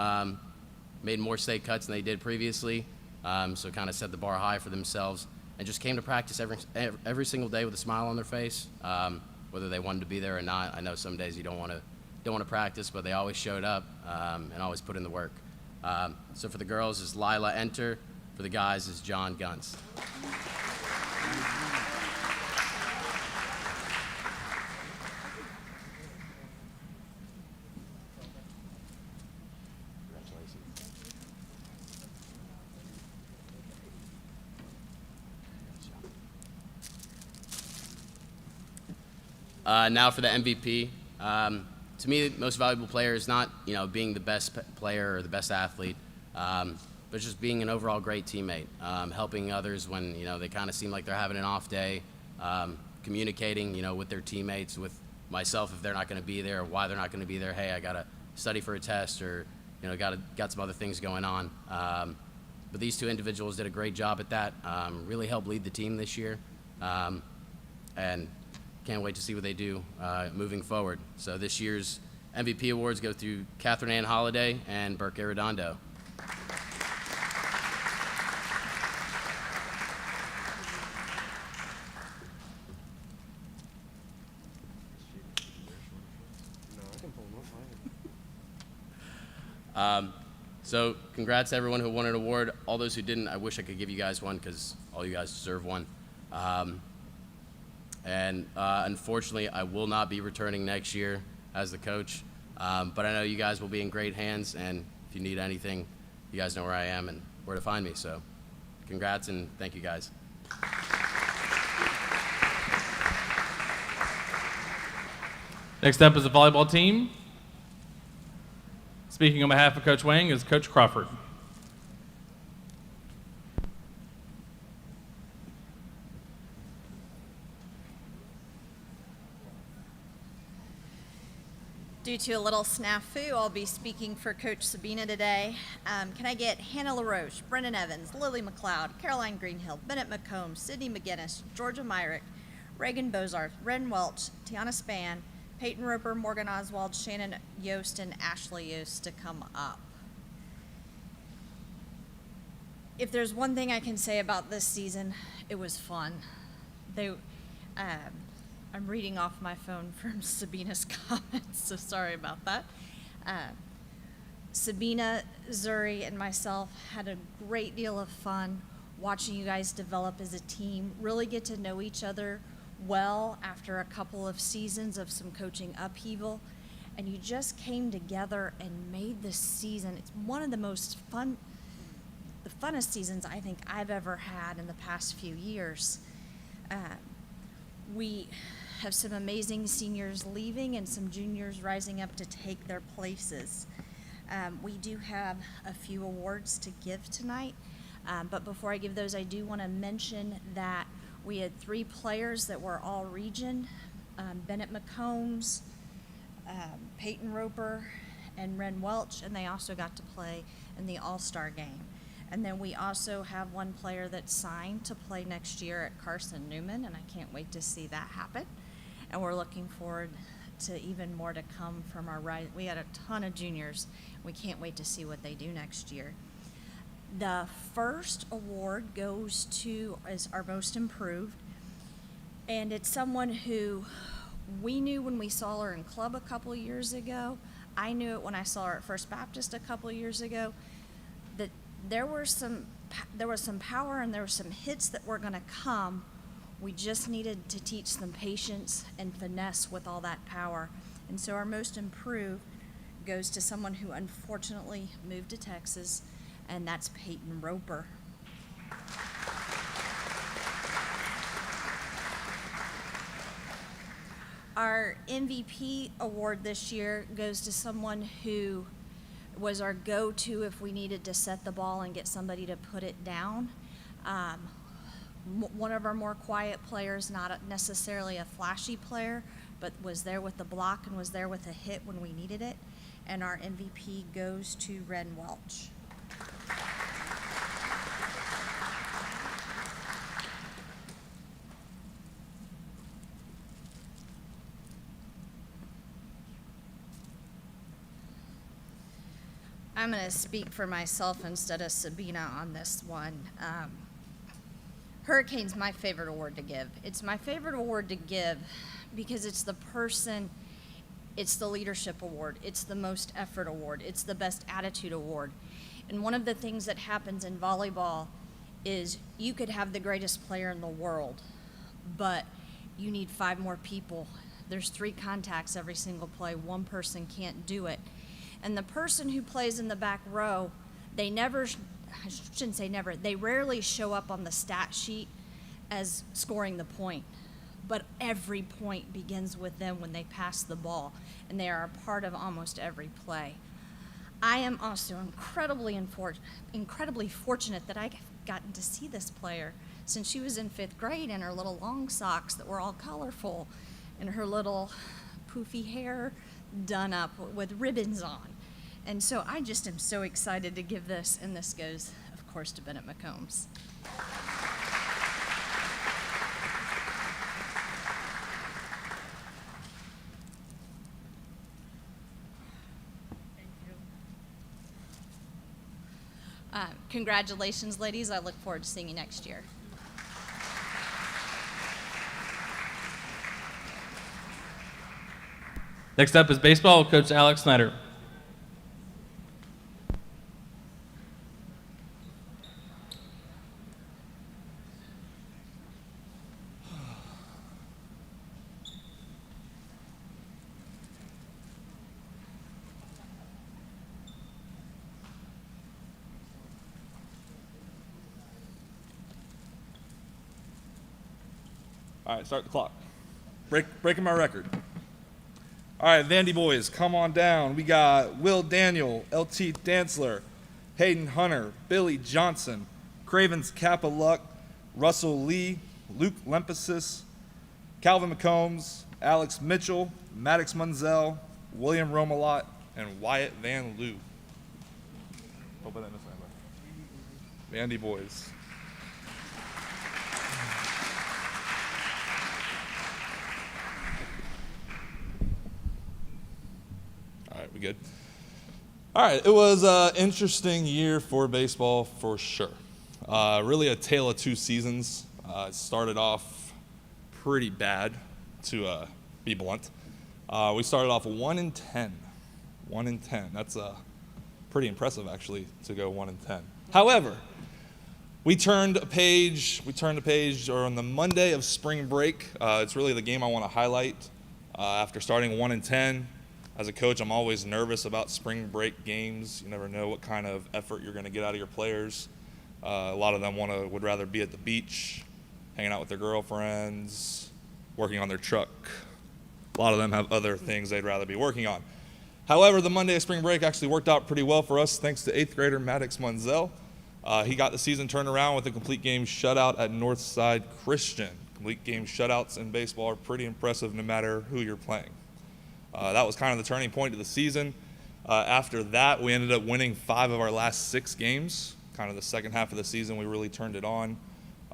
made more state cuts than they did previously, so kind of set the bar high for themselves, and just came to practice every single day with a smile on their face, whether they wanted to be there or not. I know some days you don't want to practice, but they always showed up and always put in the work. So for the girls is Lila Enter. For the guys is John Gunst. Now for the MVP. To me, the most valuable player is not, being the best player or the best athlete, but just being an overall great teammate, helping others when, they kind of seem like they're having an off day, communicating, with their teammates, with myself if they're not going to be there or why they're not going to be there. Hey, I got to study for a test or, got some other things going on. But these two individuals did a great job at that, really helped lead the team this year, and can't wait to see what they do moving forward. So this year's MVP awards go through Catherine Ann Holliday and Burke Arredondo. So congrats to everyone who won an award. All those who didn't, I wish I could give you guys one because all you guys deserve one. And unfortunately, I will not be returning next year as the coach. But I know you guys will be in great hands, and if you need anything, you guys know where I am and where to find me. So congrats and thank you guys. Next up is the volleyball team. Speaking on behalf of Coach Wang is Coach Crawford. Due to a little snafu, I'll be speaking for Coach Sabina today. Can I get Hannah LaRoche, Brennan Evans, Lily McLeod, Caroline Greenhill, Bennett McComb, Sydney McGinnis, Georgia Myrick, Reagan Bozarth, Ren Welch, Tiana Spann, Peyton Roper, Morgan Oswald, Shannon Yost, and Ashley Yost to come up. If there's one thing I can say about this season, it was fun. I'm reading off my phone from Sabina's comments, so sorry about that. Sabina, Zuri, and myself had a great deal of fun watching you guys develop as a team, really get to know each other well after a couple of seasons of some coaching upheaval, and you just came together and made this season. It's one of the most fun, the funnest seasons I think I've ever had in the past few years. We have some amazing seniors leaving and some juniors rising up to take their places. We do have a few awards to give tonight, but before I give those, I do want to mention that we had 3 players that were all region, Bennett McCombs, Peyton Roper, and Ren Welch, and they also got to play in the All-Star game. And then we also have 1 player that's signed to play next year at Carson Newman, and I can't wait to see that happen. And we're looking forward to even more to come from our right. We had a ton of juniors. We can't wait to see what they do next year. The first award goes to as our most improved, and it's someone who we knew when we saw her in club a couple years ago. I knew it when I saw her at First Baptist a couple years ago, that there was some power and there were some hits that were going to come. We just needed to teach some patience and finesse with all that power. And so our most improved goes to someone who unfortunately moved to Texas, and that's Peyton Roper. Our MVP award this year goes to someone who was our go-to if we needed to set the ball and get somebody to put it down. One of our more quiet players, not necessarily a flashy player, but was there with the block and was there with a hit when we needed it. And our MVP goes to Ren Welch. I'm going to speak for myself instead of Sabina on this one. Hurricane's my favorite award to give. It's my favorite award to give because it's the person, it's the leadership award, it's the most effort award, it's the best attitude award. And one of the things that happens in volleyball is you could have the greatest player in the world, but you need 5 more people. There's 3 contacts every single play. One person can't do it. And the person who plays in the back row, they never, I shouldn't say never, they rarely show up on the stat sheet as scoring the point. But every point begins with them when they pass the ball, and they are a part of almost every play. I am also incredibly fortunate that I've gotten to see this player since she was in 5th grade in her little long socks that were all colorful and her little poofy hair done up with ribbons on. And so I just am so excited to give this, and this goes, of course, to Bennett McCombs. Congratulations, ladies. I look forward to seeing you next year. Next up is baseball, Coach Alex Snyder. All right, start the clock. Breaking my record. All right, Vandy boys, come on down. We got Will Daniel, LT Dantzler, Hayden Hunter, Billy Johnson, Cravens Kappa Luck, Russell Lee, Luke Lempesis, Calvin McCombs, Alex Mitchell, Maddox Munzel, William Romalot, and Wyatt Van Loo. Hope I didn't miss anybody. Vandy boys. All right, we good? All right, it was an interesting year for baseball for sure. Really a tale of 2 seasons. It started off pretty bad, to be blunt. We started off 1-10. 1-10. That's pretty impressive, actually, to go 1-10. However, we turned a page, or on the Monday of spring break. It's really the game I want to highlight. After starting 1-10, as a coach, I'm always nervous about spring break games. You never know what kind of effort you're going to get out of your players. A lot of them would rather be at the beach, hanging out with their girlfriends, working on their truck. A lot of them have other things they'd rather be working on. However, the Monday of spring break actually worked out pretty well for us, thanks to 8th grader Maddox Munzel. He got the season turned around with a complete game shutout at Northside Christian. Complete game shutouts in baseball are pretty impressive no matter who you're playing. That was kind of the turning point of the season. After that, we ended up winning 5 of our last 6 games. Kind of the second half of the season, we really turned it on.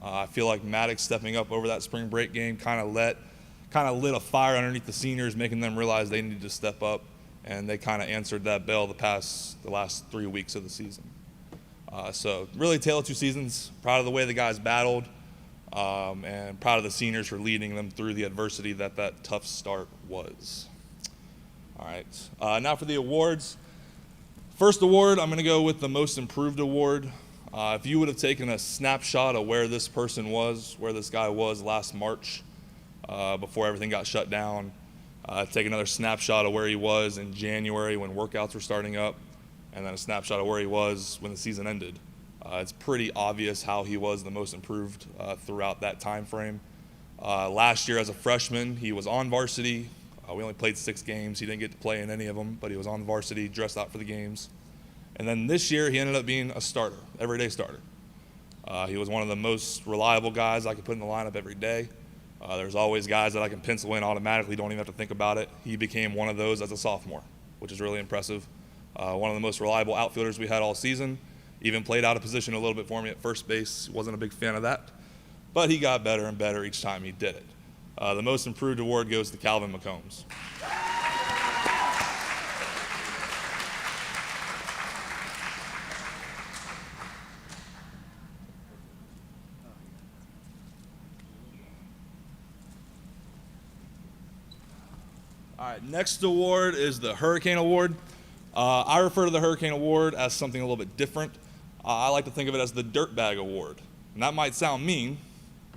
I feel like Maddox stepping up over that spring break game kind of lit a fire underneath the seniors, making them realize they needed to step up, and they kind of answered that bell the last 3 weeks of the season. So really, tale of 2 seasons. Proud of the way the guys battled, and proud of the seniors for leading them through the adversity that tough start was. All right, now for the awards. First award, I'm going to go with the Most Improved Award. If you would have taken a snapshot of where this guy was last March, before everything got shut down, take another snapshot of where he was in January when workouts were starting up, and then a snapshot of where he was when the season ended. It's pretty obvious how he was the most improved throughout that time frame. Last year as a freshman, he was on varsity. We only played 6 games. He didn't get to play in any of them, but he was on varsity, dressed out for the games. And then this year, he ended up being a starter, everyday starter. He was one of the most reliable guys I could put in the lineup every day. There's always guys that I can pencil in automatically, don't even have to think about it. He became one of those as a sophomore, which is really impressive. One of the most reliable outfielders we had all season. Even played out of position a little bit for me at first base. Wasn't a big fan of that. But he got better and better each time he did it. The most improved award goes to Calvin McCombs. All right, next award is the Hurricane Award. I refer to the Hurricane Award as something a little bit different. I like to think of it as the Dirtbag Award. And that might sound mean,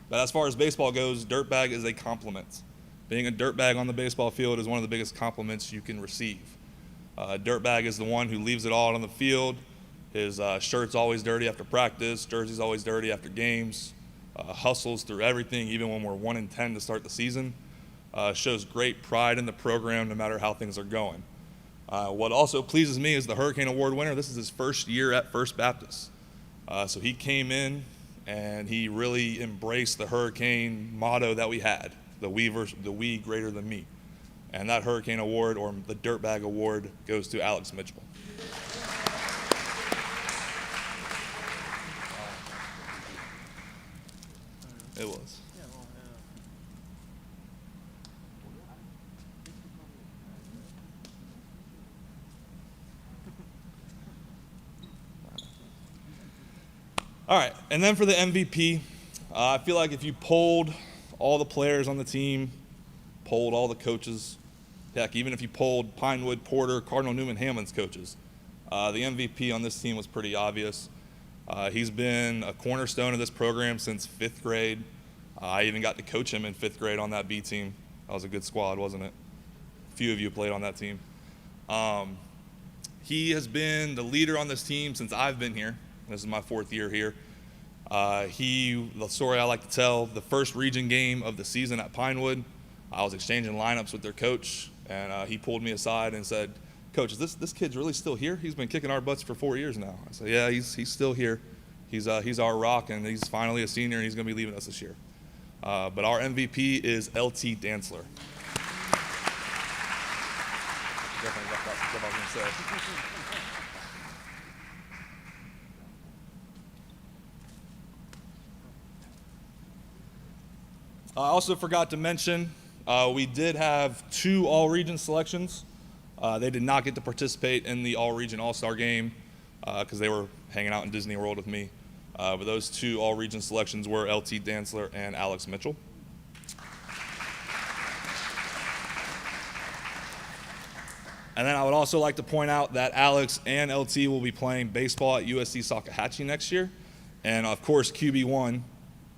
but as far as baseball goes, dirtbag is a compliment. Being a dirtbag on the baseball field is one of the biggest compliments you can receive. Dirtbag is the one who leaves it all out on the field. His shirt's always dirty after practice, jersey's always dirty after games, hustles through everything, even when we're 1-10 to start the season. Shows great pride in the program no matter how things are going. What also pleases me is the Hurricane Award winner. This is his first year at First Baptist. So he came in and he really embraced the Hurricane motto that we had, the we greater than me. And that Hurricane Award, or the Dirtbag Award, goes to Alex Mitchell. It was. All right, and then for the MVP, I feel like if you polled all the players on the team, polled all the coaches, heck, even if you polled Pinewood, Porter, Cardinal Newman, Hamlin's coaches, the MVP on this team was pretty obvious. He's been a cornerstone of this program since 5th grade. I even got to coach him in 5th grade on that B team. That was a good squad, wasn't it? A few of you played on that team. He has been the leader on this team since I've been here. This is my 4th year here. The story I like to tell, the first region game of the season at Pinewood, I was exchanging lineups with their coach, and he pulled me aside and said, "Coach, is this kid's really still here? He's been kicking our butts for 4 years now." I said, "Yeah, he's still here. He's our rock, and he's finally a senior, and he's going to be leaving us this year." But our MVP is LT Dantzler. Definitely left out some stuff I was going to say. I also forgot to mention, we did have 2 all-region selections. They did not get to participate in the all-region all-star game because they were hanging out in Disney World with me. But those 2 all-region selections were LT Dantzler and Alex Mitchell. And then I would also like to point out that Alex and LT will be playing baseball at USC Salkehatchie next year. And of course, QB1,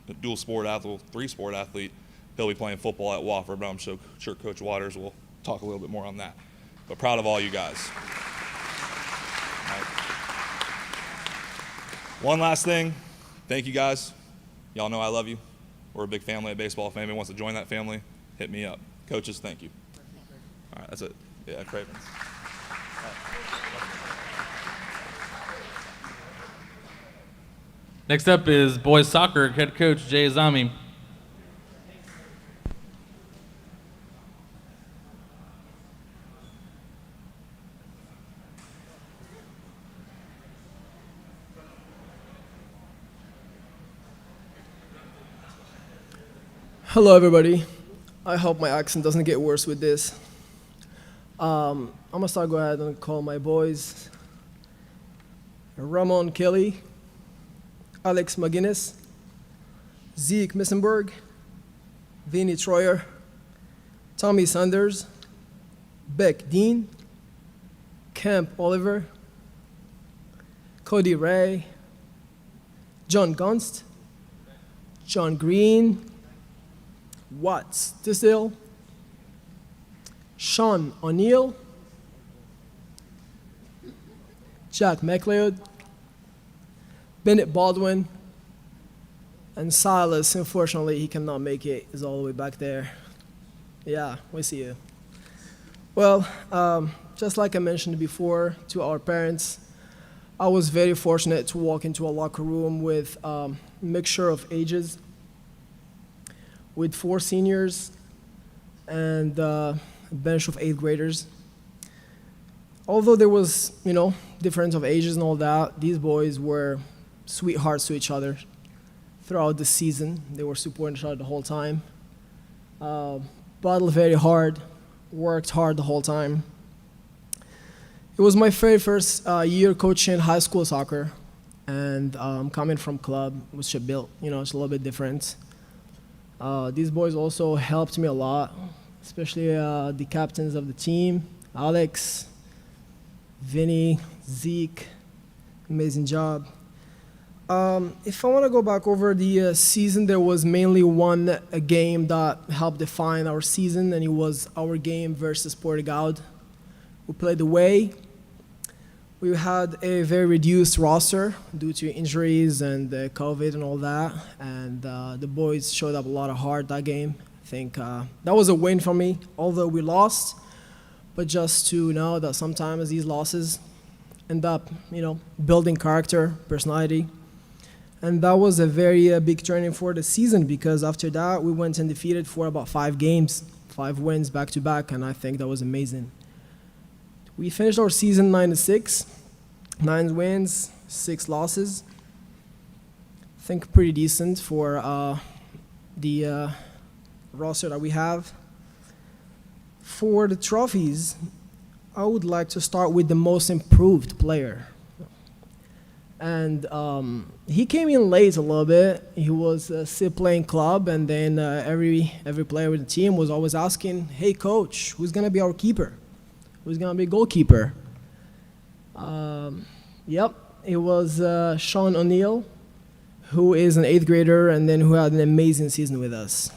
a dual sport athlete, 3-sport athlete, he'll be playing football at Wofford, but I'm sure Coach Waters will talk a little bit more on that. But proud of all you guys. All right. One last thing, thank you guys. Y'all know I love you. We're a big family at baseball. If anybody wants to join that family, hit me up. Coaches, thank you. All right, that's it. Yeah, Cravens. Next up is boys soccer head coach Jay Azami. Hello, everybody. I hope my accent doesn't get worse with this. I'm gonna go ahead and call my boys Ramon Kelly, Alex McGinnis, Zeke Missenberg, Vinny Troyer, Tommy Sanders, Beck Dean, Camp Oliver, Cody Ray, John Gunst, John Green, Watts Tisdale, Sean O'Neill, Jack McLeod, Bennett Baldwin, and Silas. Unfortunately, he cannot make it. He's all the way back there. Yeah, we see you. Well, just like I mentioned before to our parents, I was very fortunate to walk into a locker room with a mixture of ages, with 4 seniors and a bench of 8th graders. Although there was, difference of ages and all that, these boys were sweethearts to each other throughout the season. They were supporting each other the whole time. Battled very hard, worked hard the whole time. It was my very first year coaching high school soccer, and coming from club, which I built, it's a little bit different. These boys also helped me a lot, especially the captains of the team, Alex, Vinny, Zeke, amazing job. If I want to go back over the season, there was mainly one game that helped define our season, and it was our game versus Portugal. We played away. We had a very reduced roster due to injuries and COVID and all that, and the boys showed up a lot of heart that game. I think that was a win for me, although we lost, but just to know that sometimes these losses end up, building character, personality. And that was a very big turning for the season, because after that, we went undefeated for about 5 games, 5 wins back-to-back, and I think that was amazing. We finished our season 9-6, 9 wins, 6 losses. I think pretty decent for the roster that we have. For the trophies, I would like to start with the most improved player. And he came in late a little bit. He was still playing club, and then every player with the team was always asking, "Hey, coach, who's gonna be our keeper? Who's gonna be goalkeeper?" It was Sean O'Neill, who is an 8th grader, and then who had an amazing season with us.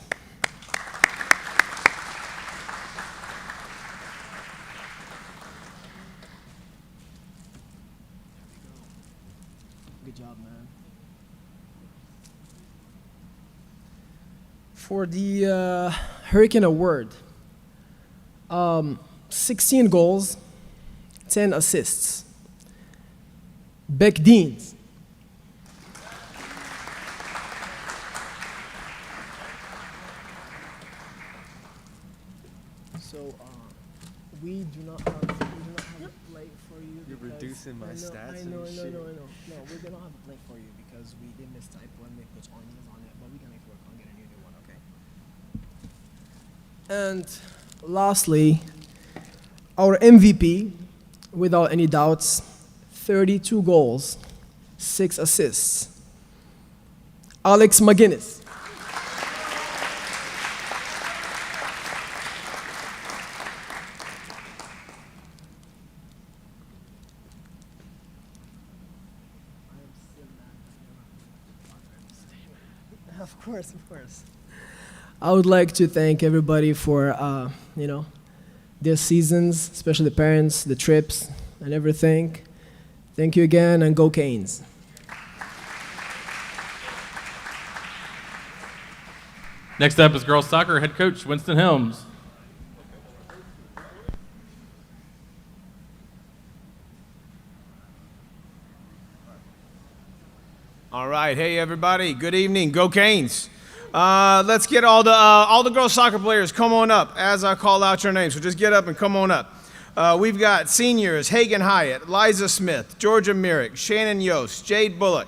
Good job, man. For the Hurricane Award, 16 goals, 10 assists. Beck Deans. So we do not have a plate for you. You're reducing my stats. I know. No, we're gonna have a plate for you because we did mistype one. They put onions on it, but we can make it work. I'll get a new one, okay? And lastly, our MVP, without any doubts, 32 goals, 6 assists. Alex McGuinness. Of course. I would like to thank everybody for, their seasons, especially the parents, the trips, and everything. Thank you again, and go Canes. Next up is girls soccer head coach Winston Helms. All right, hey everybody, good evening, go Canes. Let's get all the girls soccer players, come on up as I call out your names, so just get up and come on up. We've got seniors, Hagen Hyatt, Liza Smith, Georgia Merrick, Shannon Yost, Jade Bullock,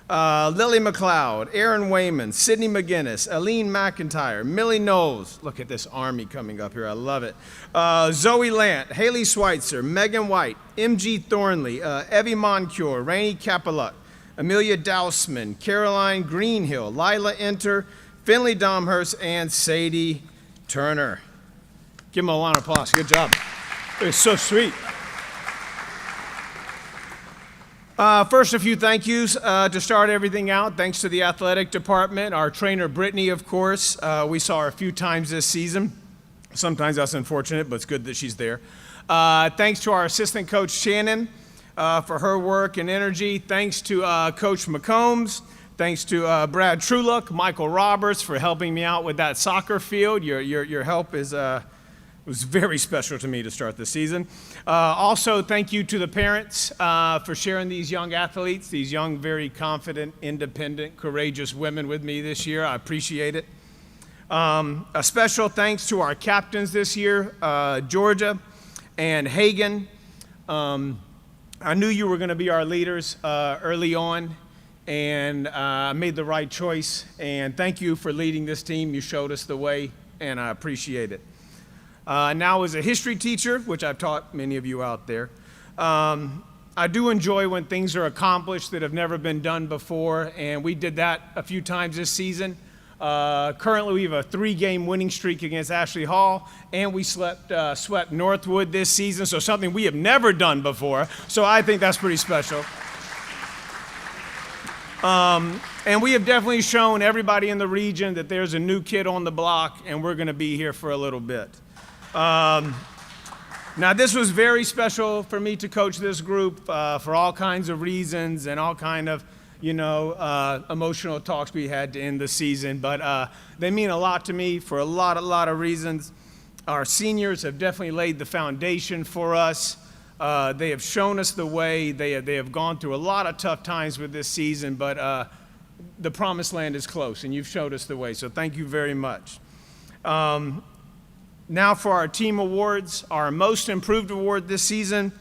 Lily McLeod, Aaron Wayman, Sydney McGinnis, Aline McIntyre, Millie Knowles. Look at this army coming up here, I love it. Zoe Lant, Haley Schweitzer, Megan White, MG Thornley, Evie Moncure, Rainey Kapeluk, Amelia Dousman, Caroline Greenhill, Lila Enter, Finley Domhurst, and Sadie Turner. Give them a round of applause, good job. It's so sweet. First, a few thank yous to start everything out. Thanks to the athletic department, our trainer Brittany, of course. We saw her a few times this season. Sometimes that's unfortunate, but it's good that she's there. Thanks to our assistant coach Shannon. for her work and energy. Thanks to Coach McCombs. Thanks to Brad Trulock, Michael Roberts for helping me out with that soccer field. Your help is was very special to me to start the season. Also, thank you to the parents for sharing these young athletes, these young, very confident, independent, courageous women with me this year. I appreciate it. A special thanks to our captains this year, Georgia and Hagan. I knew you were going to be our leaders early on, and I made the right choice. And thank you for leading this team. You showed us the way, and I appreciate it. Now, as a history teacher, which I've taught many of you out there, I do enjoy when things are accomplished that have never been done before, and we did that a few times this season. Currently, we have a 3-game winning streak against Ashley Hall, and we swept Northwood this season, so something we have never done before. So I think that's pretty special. And we have definitely shown everybody in the region that there's a new kid on the block, and we're going to be here for a little bit. Now, this was very special for me to coach this group for all kinds of reasons and all kind of, emotional talks we had to end the season. But they mean a lot to me for a lot of reasons. Our seniors have definitely laid the foundation for us. They have shown us the way. They have gone through a lot of tough times with this season, but the promised land is close, and you've showed us the way. So thank you very much. Now for our team awards. Our most improved award this season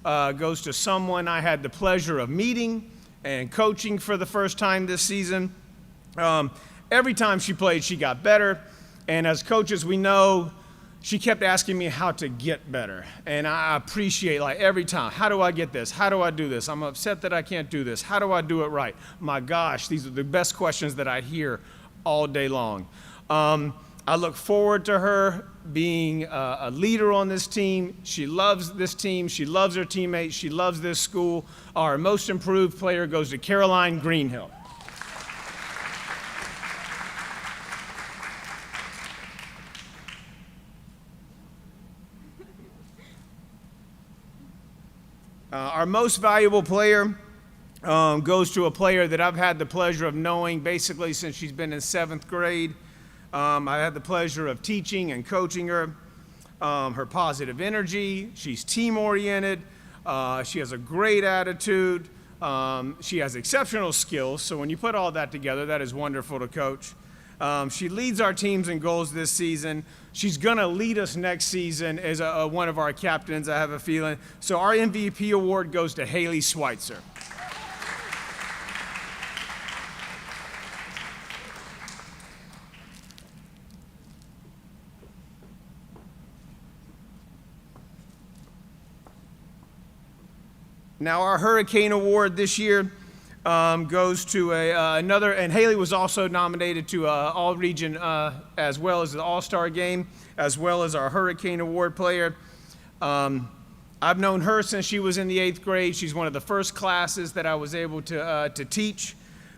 goes to someone I had the pleasure of meeting and coaching for the first time this season. Every time she played, she got better. And as coaches, we know she kept asking me how to get better. And I appreciate, every time, how do I get this? How do I do this? I'm upset that I can't do this. How do I do it right? My gosh, these are the best questions that I hear all day long. I look forward to her being a leader on this team. She loves this team. She loves her teammates. She loves this school. Our most improved player goes to Caroline Greenhill. Our most valuable player goes to a player that I've had the pleasure of knowing basically since she's been in 7th grade. I had the pleasure of teaching and coaching her. Her positive energy, she's team-oriented, she has a great attitude, she has exceptional skills, so when you put all that together, that is wonderful to coach. She leads our teams in goals this season. She's going to lead us next season as one of our captains, I have a feeling. So our MVP award goes to Haley Schweitzer. Now, our Hurricane Award this year goes to another, and Haley was also nominated to All-Region as well as the All-Star Game, as well as our Hurricane Award player. I've known her since she was in the 8th grade. She's one of the first classes that I was able to teach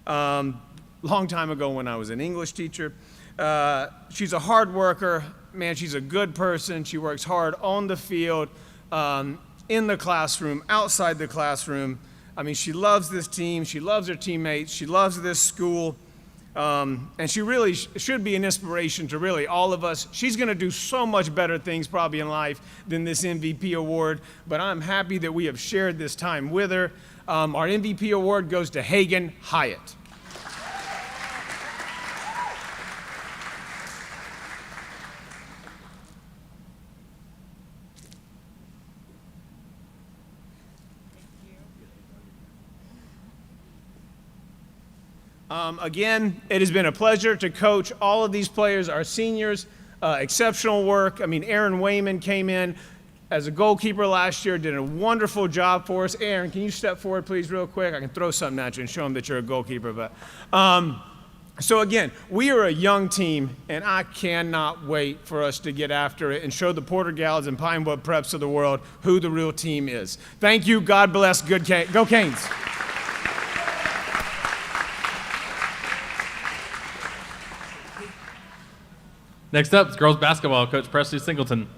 long time ago when I was an English teacher. She's a hard worker. Man, she's a good person. She works hard on the field, in the classroom, outside the classroom. I mean, she loves this team. She loves her teammates. She loves this school. And she really should be an inspiration to really all of us. She's going to do so much better things probably in life than this MVP award, but I'm happy that we have shared this time with her. Our MVP award goes to Hagan Hyatt. Again, it has been a pleasure to coach all of these players, our seniors, exceptional work. I mean, Aaron Wayman came in as a goalkeeper last year, did a wonderful job for us. Aaron, can you step forward, please, real quick? I can throw something at you and show them that you're a goalkeeper. But so again, we are a young team, and I cannot wait for us to get after it and show the Porter Gals and Pinewood Preps of the world who the real team is. Thank you. God bless. Go Canes. Next up is girls basketball, Coach Presley Singleton.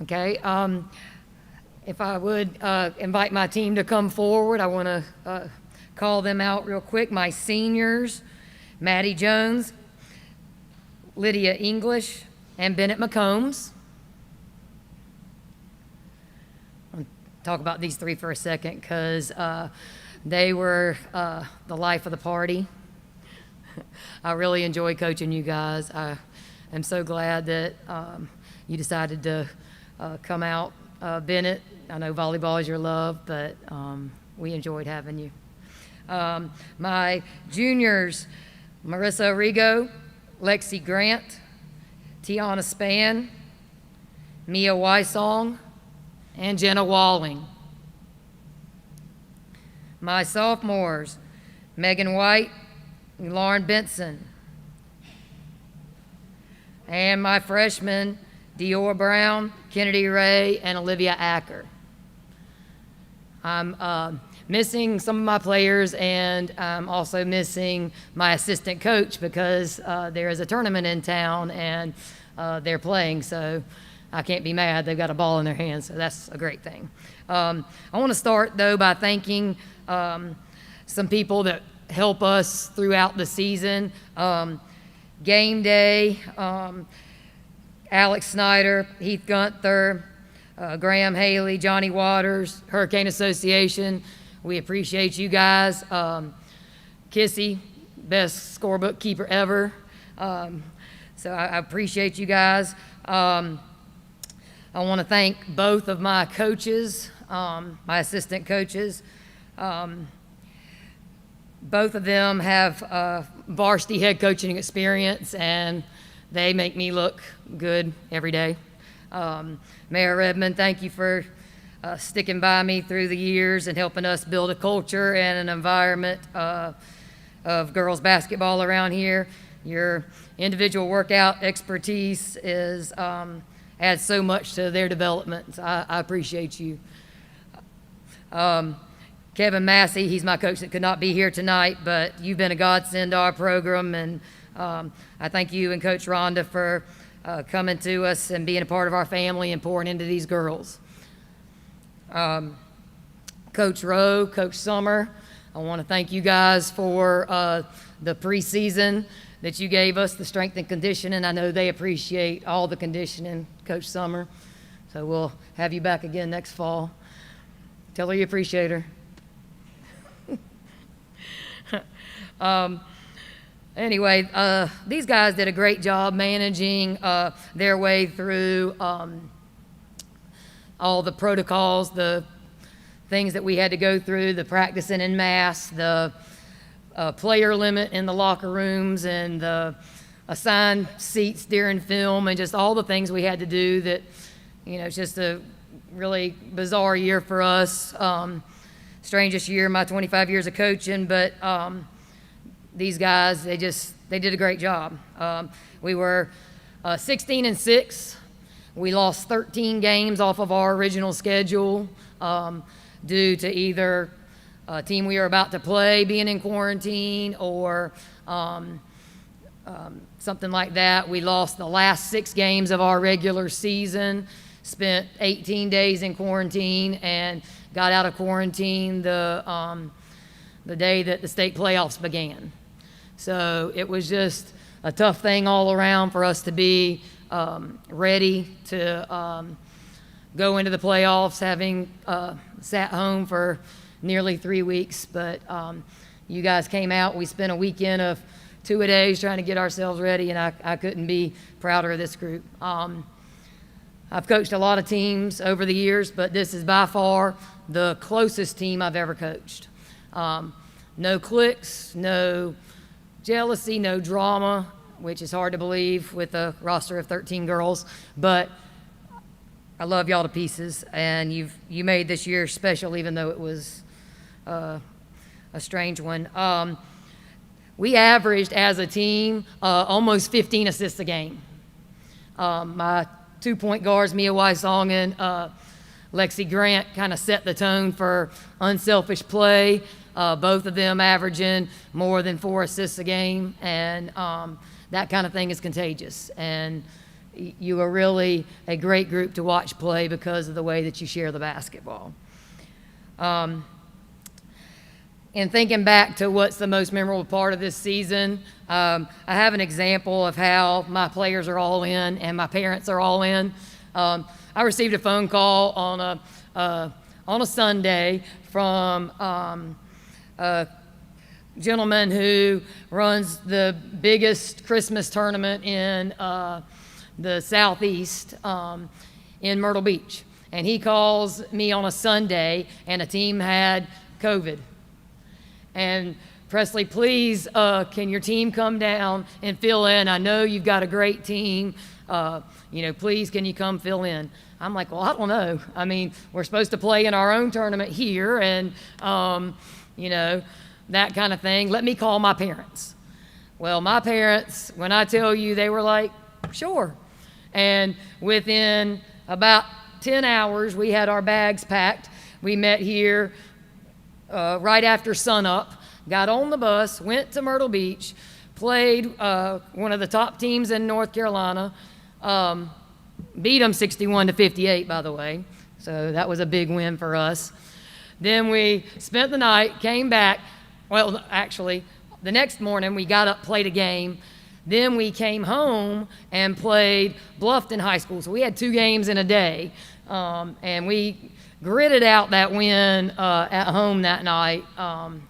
Okay. If I would invite my team to come forward, I want to call them out real quick. My seniors, Maddie Jones, Lydia English, and Bennett McCombs. I'll talk about these three for a second because they were the life of the party. I really enjoy coaching you guys. I am so glad that you decided to come out. Bennett, I know volleyball is your love, but we enjoyed having you. My juniors, Marissa Rigo, Lexi Grant, Tiana Spann, Mia Wysong, and Jenna Walling. My sophomores, Megan White, and Lauren Benson. And my freshmen, Dior Brown, Kennedy Ray, and Olivia Acker. I'm missing some of my players, and I'm also missing my assistant coach because there is a tournament in town and they're playing, so I can't be mad. They've got a ball in their hands, so that's a great thing. I want to start, though, by thanking some people that help us throughout the season. Game day, Alex Snyder, Heath Gunther, Graham Haley, Johnny Waters, Hurricane Association. We appreciate you guys. Kissy, best scorebook keeper ever. So I appreciate you guys. I want to thank both of my coaches, my assistant coaches. Both of them have varsity head coaching experience, and they make me look good every day. Mayor Redmond, thank you for sticking by me through the years and helping us build a culture and an environment of girls basketball around here. Your individual workout expertise is adds so much to their development. So I appreciate you. Kevin Massey, he's my coach that could not be here tonight, but you've been a godsend to our program, and I thank you and Coach Rhonda for coming to us and being a part of our family and pouring into these girls. Coach Rowe, Coach Summer, I want to thank you guys for the preseason that you gave us, the strength and conditioning. I know they appreciate all the conditioning, Coach Summer. So we'll have you back again next fall. Tell her you appreciate her. Anyway, these guys did a great job managing their way through all the protocols, the things that we had to go through, the practicing en masse, the player limit in the locker rooms, and the assigned seats during film, and just all the things we had to do that, you know, it's just a really bizarre year for us. Strangest year in my 25 years of coaching, but these guys, they did a great job. We were 16-6. We lost 13 games off of our original schedule due to either a team we were about to play being in quarantine or something like that. We lost the last 6 games of our regular season, spent 18 days in quarantine, and got out of quarantine the day that the state playoffs began. So it was just a tough thing all around for us to be ready to go into the playoffs, having sat home for nearly 3 weeks. But you guys came out. We spent a weekend of 2-a-days trying to get ourselves ready, and I couldn't be prouder of this group. I've coached a lot of teams over the years, but this is by far the closest team I've ever coached. No cliques, no jealousy, no drama, which is hard to believe with a roster of 13 girls, but I love y'all to pieces, and you made this year special, even though it was a strange one. We averaged as a team almost 15 assists a game. My 2-point guards, Mia Wysong and Lexi Grant, kind of set the tone for unselfish play. Both of them averaging more than 4 assists a game, and that kind of thing is contagious. And you are really a great group to watch play because of the way that you share the basketball. And thinking back to what's the most memorable part of this season, I have an example of how my players are all in and my parents are all in. I received a phone call on a Sunday from a gentleman who runs the biggest Christmas tournament in the Southeast in Myrtle Beach. And he calls me on a Sunday, and a team had COVID. And Presley, please, can your team come down and fill in? I know you've got a great team. Please, can you come fill in? I'm like, well, I don't know. I mean, we're supposed to play in our own tournament here and, that kind of thing. Let me call my parents. Well, my parents, when I tell you, they were like, sure. And within about 10 hours, we had our bags packed. We met here right after sunup, got on the bus, went to Myrtle Beach, played one of the top teams in North Carolina, beat them 61-58, by the way. So that was a big win for us. Then we spent the night, came back. Well, actually, the next morning we got up, played a game. Then we came home and played Bluffton High School. So we had 2 games in a day, and we gritted out that win at home that night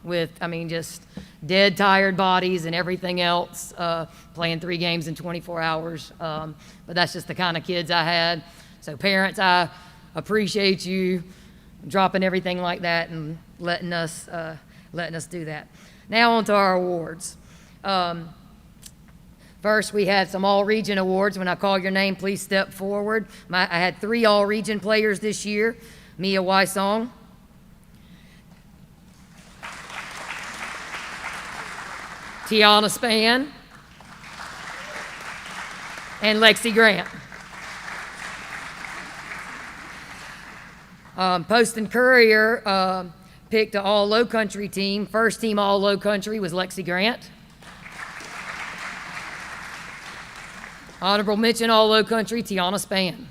with, just dead, tired bodies and everything else, playing 3 games in 24 hours. But that's just the kind of kids I had. So parents, I appreciate you dropping everything like that and letting us do that. Now on to our awards. First, we had some all-region awards. When I call your name, please step forward. I had 3 all-region players this year. Mia Wysong, Tiana Spann, and Lexi Grant. Post and Courier picked an all-low country team. First team all-low country was Lexi Grant. Honorable mention all-low country, Tiana Spann.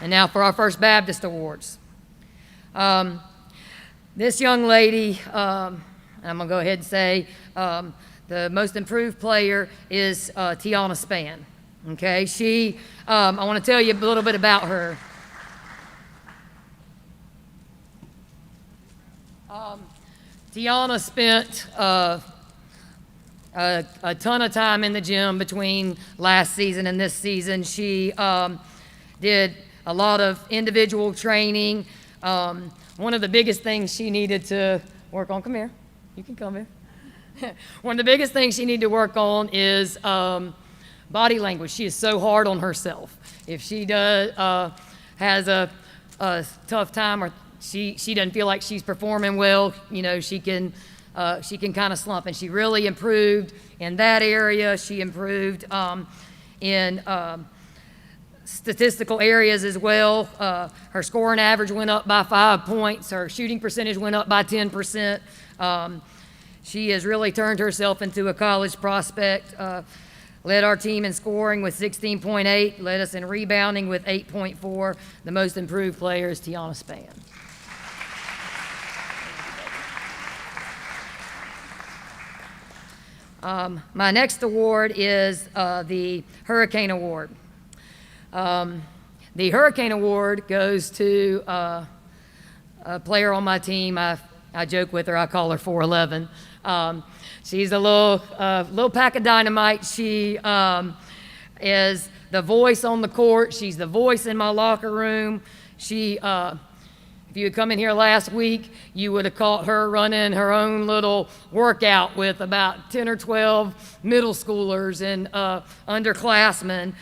And now for our First Baptist Awards. This young lady, I'm going to go ahead and say, the most improved player is Tiana Spann. Okay, she, I want to tell you a little bit about her. Tiana spent a ton of time in the gym between last season and this season. She did a lot of individual training. One of the biggest things she needed to work on, come here, you can come here. One of the biggest things she needed to work on is body language. She is so hard on herself. If she has a tough time or she doesn't feel like she's performing well, she can kind of slump. And she really improved in that area. She improved in statistical areas as well. Her scoring average went up by 5 points. Her shooting percentage went up by 10%. She has really turned herself into a college prospect. Led our team in scoring with 16.8, led us in rebounding with 8.4. The most improved player is Tiana Spann. My next award is the Hurricane Award. The Hurricane Award goes to a player on my team. I joke with her, I call her 411. She's a little pack of dynamite. She is the voice on the court. She's the voice in my locker room. She, if you had come in here last week, you would have caught her running her own little workout with about 10 or 12 middle schoolers and underclassmen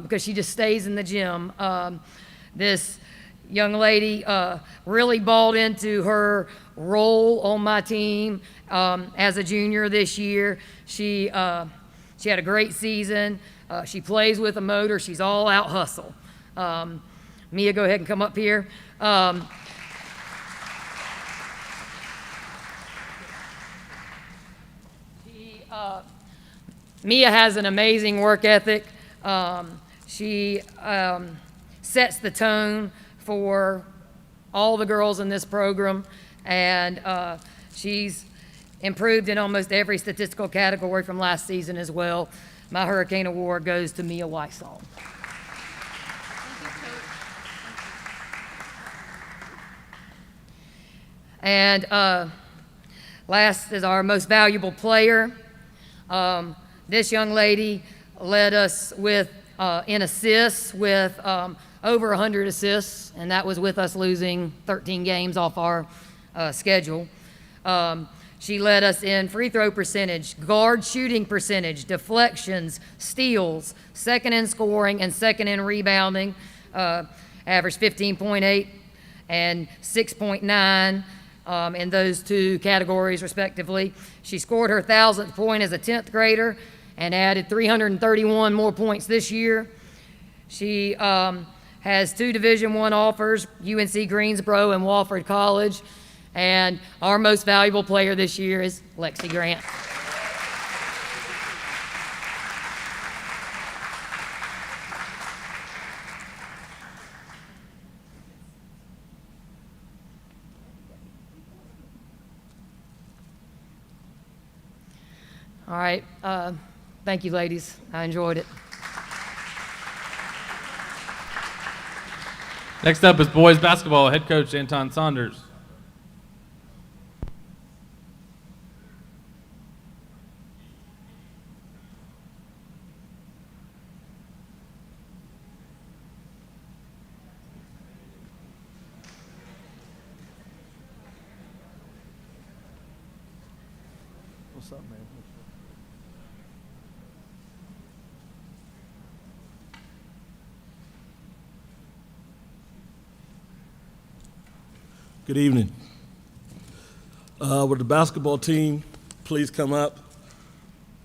because she just stays in the gym. This young lady really bought into her role on my team as a junior this year. She had a great season. She plays with a motor. She's all out hustle. Mia, go ahead and come up here. Mia has an amazing work ethic. She sets the tone for all the girls in this program, and she's improved in almost every statistical category from last season as well. My Hurricane Award goes to Mia Weissall. And last is our most valuable player. This young lady led us with in assists with over 100 assists, and that was with us losing 13 games off our schedule. She led us in free throw percentage, guard shooting percentage, deflections, steals, second in scoring, and second in rebounding. Averaged 15.8 and 6.9 in those two categories, respectively. She scored her 1,000th point as a 10th grader and added 331 more points this year. She has 2 Division I offers, UNC Greensboro and Wofford College. And our most valuable player this year is Lexi Grant. All right. Thank you, ladies. I enjoyed it. Next up is boys basketball, head coach Anton Saunders. What's up, man? Good evening. With the basketball team, please come up.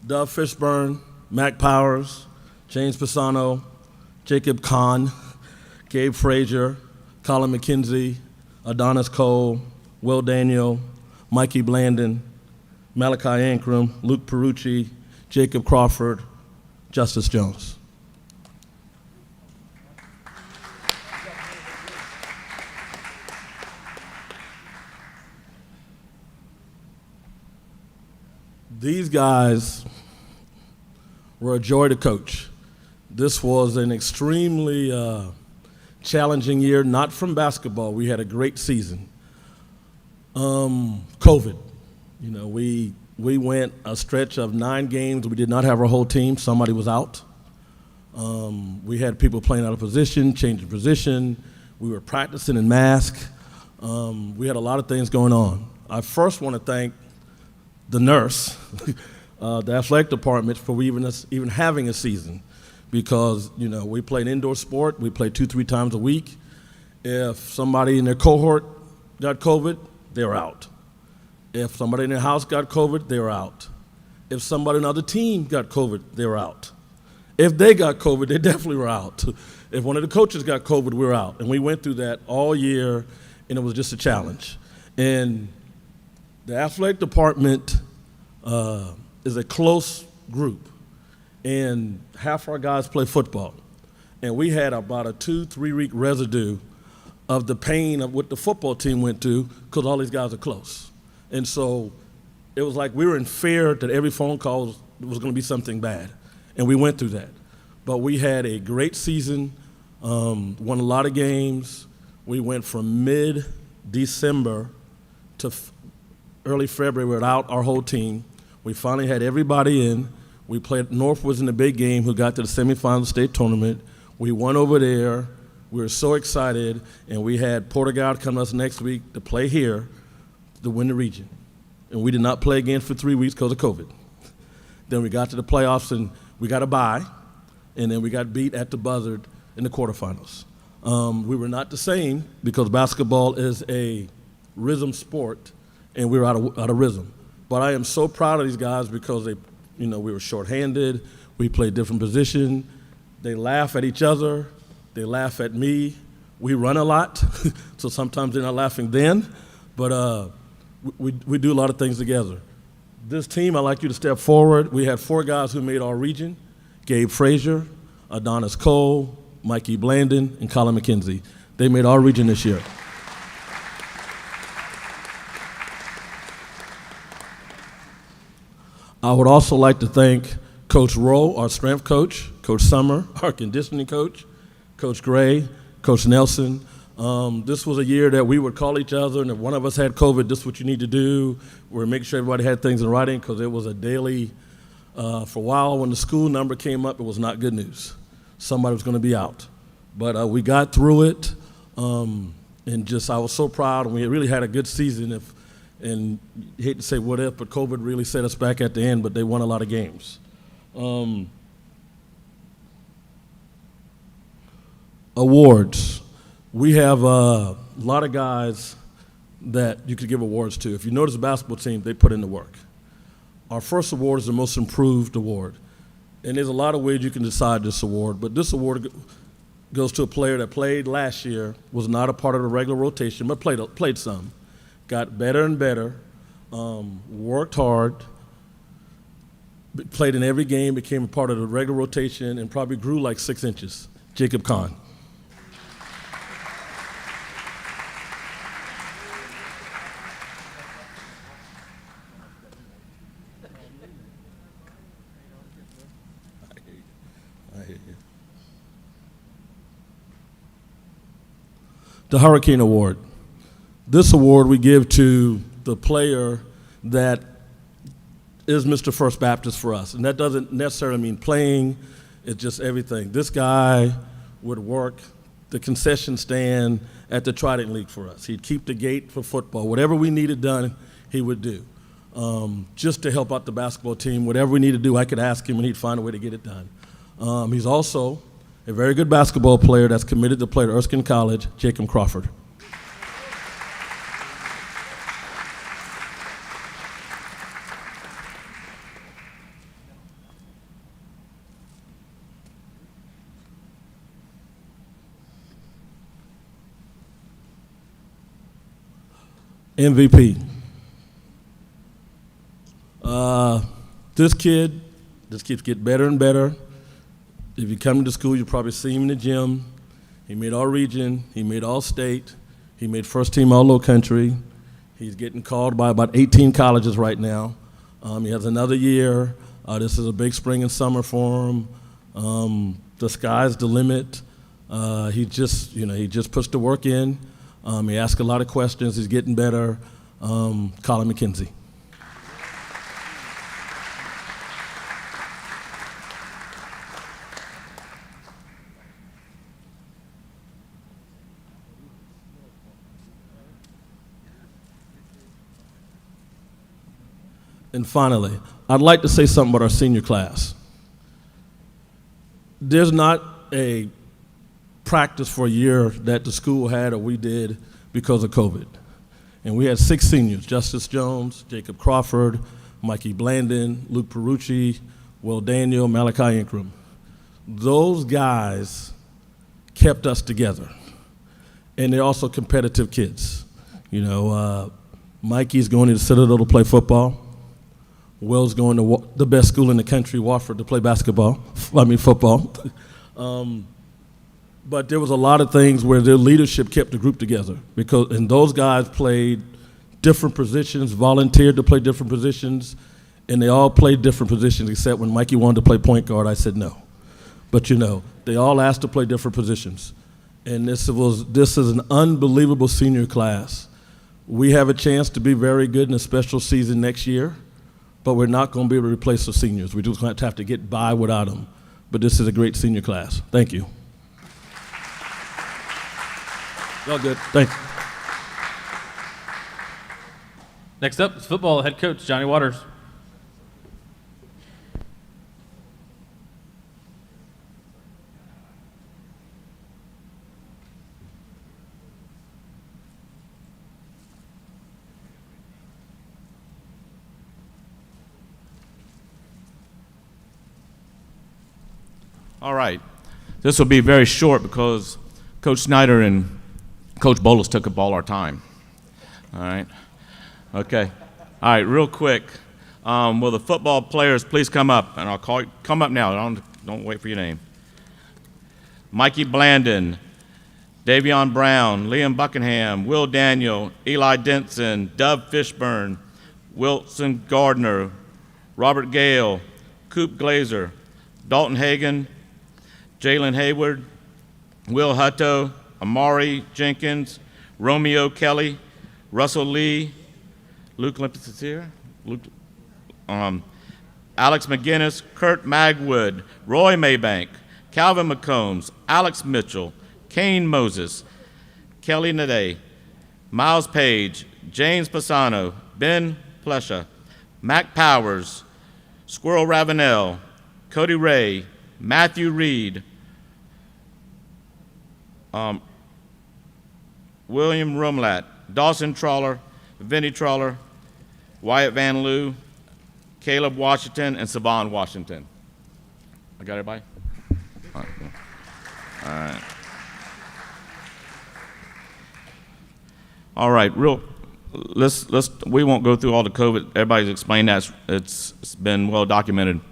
Dove Fishburne, Mac Powers, James Pisano, Jacob Kahn, Gabe Frazier, Colin McKenzie, Adonis Cole, Will Daniel, Mikey Blandon, Malachi Ankrum, Luke Perucci, Jacob Crawford, Justice Jones. These guys were a joy to coach. This was an extremely challenging year, not from basketball. We had a great season. COVID, you know, we went a stretch of 9 games. We did not have our whole team. Somebody was out. We had people playing out of position, changing position. We were practicing in mask. We had a lot of things going on. I first want to thank the nurse, the athletic department for even having a season, because you know we played indoor sport. We played 2-3 times a week. If somebody in their cohort got COVID, they were out. If somebody in their house got COVID, they were out. If somebody on another team got COVID, they were out. If they got COVID, they definitely were out. If one of the coaches got COVID, we were out. And we went through that all year, and it was just a challenge. And the athletic department is a close group, and half our guys play football. And we had about a 2-3 week residue of the pain of what the football team went through because all these guys are close. And so it was like we were in fear that every phone call was going to be something bad, and we went through that. But we had a great season, won a lot of games. We went from mid-December to early February without our whole team. We finally had everybody in. We played Northwoods in the big game, who got to the semifinal state tournament. We won over there. We were so excited, and we had Porter-Gaud come to us next week to play here to win the region. And we did not play again for 3 weeks because of COVID. Then we got to the playoffs, and we got a bye, and then we got beat at the buzzer in the quarterfinals. We were not the same because basketball is a rhythm sport, and we were out of rhythm. But I am so proud of these guys because they, you know, we were shorthanded. We played different position. They laugh at each other. They laugh at me. We run a lot, so sometimes they're not laughing then. But we do a lot of things together. This team, I'd like you to step forward. We had 4 guys who made our region: Gabe Frazier, Adonis Cole, Mikey Blandon, and Colin McKenzie. They made our region this year. I would also like to thank Coach Rowe, our strength coach, Coach Summer, our conditioning coach, Coach Gray, Coach Nelson. This was a year that we would call each other, and if one of us had COVID, this is what you need to do. We're making sure everybody had things in writing, because it was a daily, for a while when the school number came up, it was not good news. Somebody was going to be out. But we got through it, and I was so proud, and we really had a good season. And you hate to say what if, but COVID really set us back at the end, but they won a lot of games. Awards. We have a lot of guys that you could give awards to. If you notice the basketball team, they put in the work. Our first award is the most improved award. And there's a lot of ways you can decide this award, but this award goes to a player that played last year, was not a part of the regular rotation, but played some. Got better and better, worked hard, played in every game, became a part of the regular rotation, and probably grew like 6 inches. Jacob Kahn. I hear you. The Hurricane Award. This award we give to the player that is Mr. First Baptist for us. And that doesn't necessarily mean playing, it's just everything. This guy would work the concession stand at the Trident League for us. He'd keep the gate for football. Whatever we needed done, he would do. Just to help out the basketball team, whatever we needed to do, I could ask him and he'd find a way to get it done. He's also a very good basketball player that's committed to play at Erskine College, Jacob Crawford. MVP. This kid just keeps getting better and better. If you come to school, you'll probably see him in the gym. He made all region, he made all state, he made first team all low country. He's getting called by about 18 colleges right now. He has another year. This is a big spring and summer for him. The sky's the limit. He just puts the work in. He asks a lot of questions. He's getting better. Colin McKenzie. And finally, I'd like to say something about our senior class. There's not a practice for a year that the school had or we did because of COVID. And we had 6 seniors: Justice Jones, Jacob Crawford, Mikey Blandon, Luke Perucci, Will Daniel, Malachi Ingram. Those guys kept us together. And they're also competitive kids. Mikey's going to the Citadel to play football. Will's going to the best school in the country, Wofford, to play football. But there was a lot of things where their leadership kept the group together, and those guys played different positions, volunteered to play different positions, and they all played different positions, except when Mikey wanted to play point guard, I said no. But they all asked to play different positions. And this is an unbelievable senior class. We have a chance to be very good in a special season next year, but we're not going to be able to replace the seniors. We're just going to have to get by without them. But this is a great senior class. Thank you. All good. Thanks. Next up is football head coach Johnny Waters. All right. This will be very short because Coach Snyder and Coach Bolus took up all our time. All right. Okay. All right, real quick. Will the football players please come up? And I'll call you, come up now. Don't wait for your name. Mikey Blandon, Davion Brown, Liam Buckingham, Will Daniel, Eli Denson, Dove Fishburne, Wilson Gardner, Robert Gale, Coop Glazer, Dalton Hagan, Jalen Hayward, Will Hutto, Amari Jenkins, Romeo Kelly, Russell Lee, Luke Limpus is here, Alex McGinnis, Kurt Magwood, Roy Maybank, Calvin McCombs, Alex Mitchell, Kane Moses, Kelly Nade, Miles Page, James Pisano, Ben Plesha, Mac Powers, Squirrel Ravenel, Cody Ray, Matthew Reed, William Rumlat, Dawson Trawler, Vinnie Trawler, Wyatt Van Loo, Caleb Washington, and Savon Washington. I got everybody? All right. Cool. All right. All right, we won't go through all the COVID. Everybody's explained that. It's been well documented.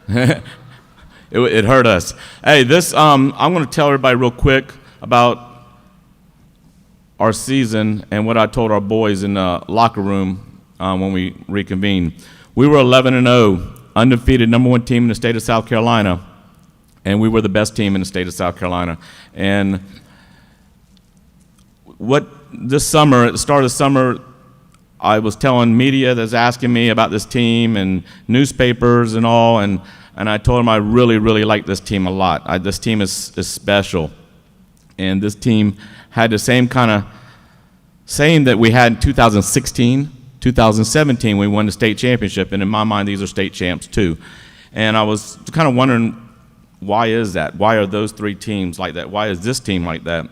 It hurt us. Hey, I'm going to tell everybody real quick about our season and what I told our boys in the locker room when we reconvened. We were 11-0, undefeated, #1 team in the state of South Carolina, and we were the best team in the state of South Carolina. And this summer, at the start of the summer, I was telling media that's asking me about this team and newspapers and all, and I told them I really, really like this team a lot. This team is special. And this team had the same that we had in 2016, 2017, we won the state championship, and in my mind, these are state champs too. And I was kind of wondering, why is that? Why are those three teams like that? Why is this team like that?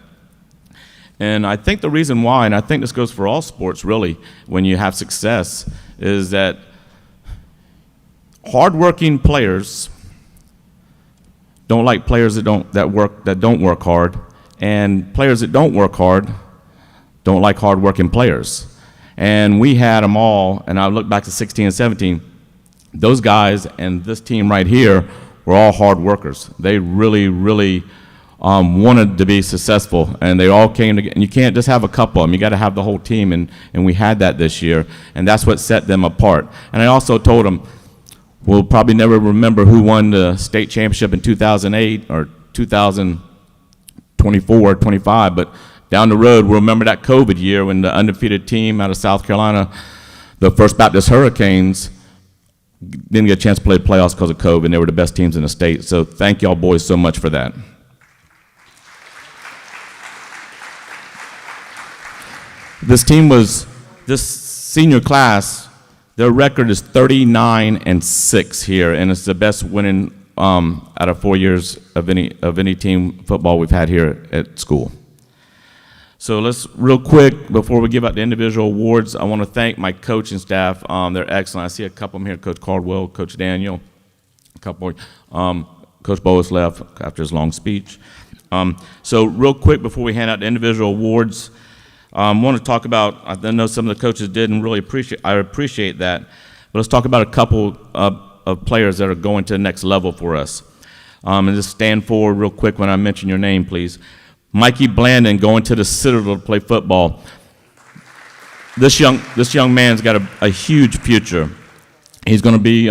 And I think the reason why, and I think this goes for all sports really, when you have success, is that hardworking players don't like players that don't work hard, and players that don't work hard don't like hardworking players. And we had them all, and I look back to 16 and 17, those guys and this team right here were all hard workers. They really, really wanted to be successful, and they all came together. And you can't just have a couple of them. You got to have the whole team, and we had that this year, and that's what set them apart. And I also told them, we'll probably never remember who won the state championship in 2008 or 2024, 25, but down the road, we'll remember that COVID year when the undefeated team out of South Carolina, the First Baptist Hurricanes, didn't get a chance to play the playoffs because of COVID, and they were the best teams in the state. So thank y'all boys so much for that. This senior class, their record is 39-6 here, and it's the best winning out of 4 years of any team football we've had here at school. So let's, real quick, before we give out the individual awards, I want to thank my coaching staff. They're excellent. I see a couple of them here, Coach Caldwell, Coach Daniel, a couple more. Coach Boas left after his long speech. So real quick, before we hand out the individual awards, I want to talk about, I know some of the coaches didn't really I appreciate that, but let's talk about a couple of players that are going to the next level for us. And just stand forward real quick when I mention your name, please. Mikey Blandon going to the Citadel to play football. This young man's got a huge future. He's going to be,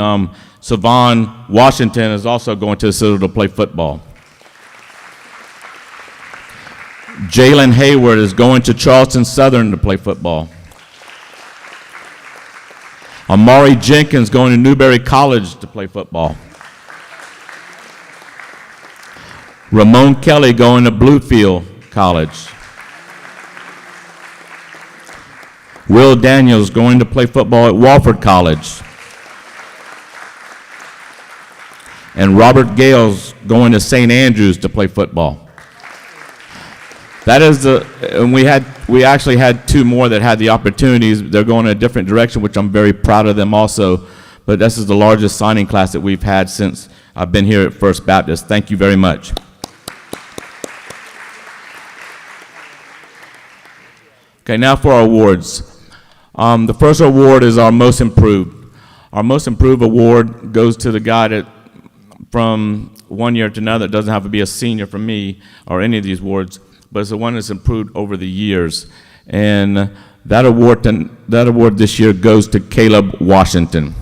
Savon Washington is also going to the Citadel to play football. Jalen Hayward is going to Charleston Southern to play football. Amari Jenkins going to Newberry College to play football. Ramon Kelly going to Bluefield College. Will Daniels going to play football at Wofford College. And Robert Gale's going to St. Andrews to play football. That is and we actually had two more that had the opportunities. They're going in a different direction, which I'm very proud of them also. But this is the largest signing class that we've had since I've been here at First Baptist. Thank you very much. Okay, now for our awards. The first award is our most improved. Our most improved award goes to the guy that from one year to another, it doesn't have to be a senior for me or any of these awards, but it's the one that's improved over the years. And that award this year goes to Caleb Washington.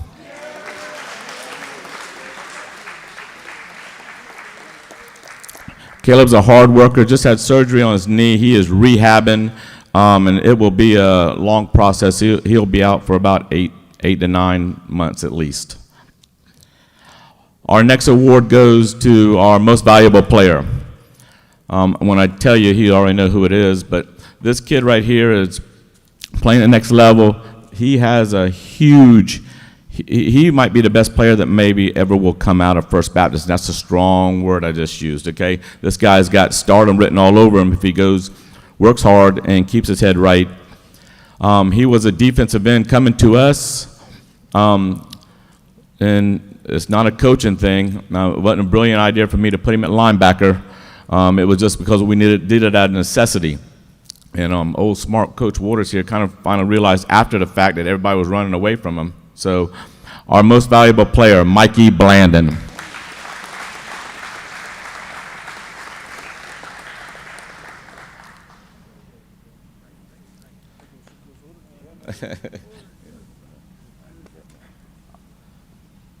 Caleb's a hard worker, just had surgery on his knee. He is rehabbing, and it will be a long process. He'll be out for about eight to 9 months at least. Our next award goes to our most valuable player. When I tell you, you already know who it is, but this kid right here is playing at the next level. He has a huge, he might be the best player that maybe ever will come out of First Baptist. And that's a strong word I just used, okay? This guy's got stardom written all over him if he goes, works hard, and keeps his head right. He was a defensive end coming to us, and it's not a coaching thing. It wasn't a brilliant idea for me to put him at linebacker. It was just because we did it out of necessity. And old smart Coach Waters here kind of finally realized after the fact that everybody was running away from him. So our most valuable player, Mikey Blandon.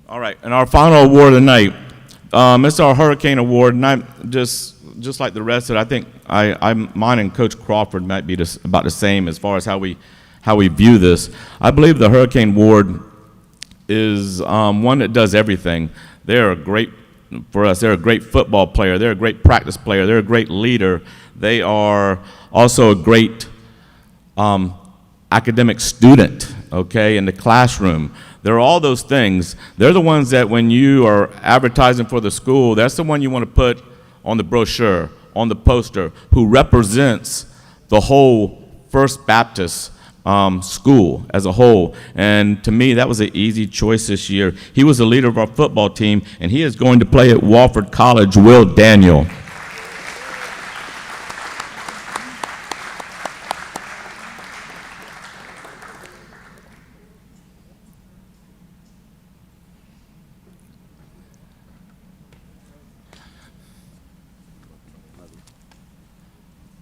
All right, and our final award of the night, it's our Hurricane Award, and I'm just like the rest of it. I think mine and Coach Crawford might be about the same as far as how we view this. I believe the Hurricane Award is one that does everything. They're a great, for us, they're a great football player. They're a great practice player. They're a great leader. They are also a great academic student, okay, in the classroom. They're all those things. They're the ones that when you are advertising for the school, that's the one you want to put on the brochure, on the poster, who represents the whole First Baptist school as a whole. And to me, that was an easy choice this year. He was the leader of our football team, and he is going to play at Wofford College, Will Daniel.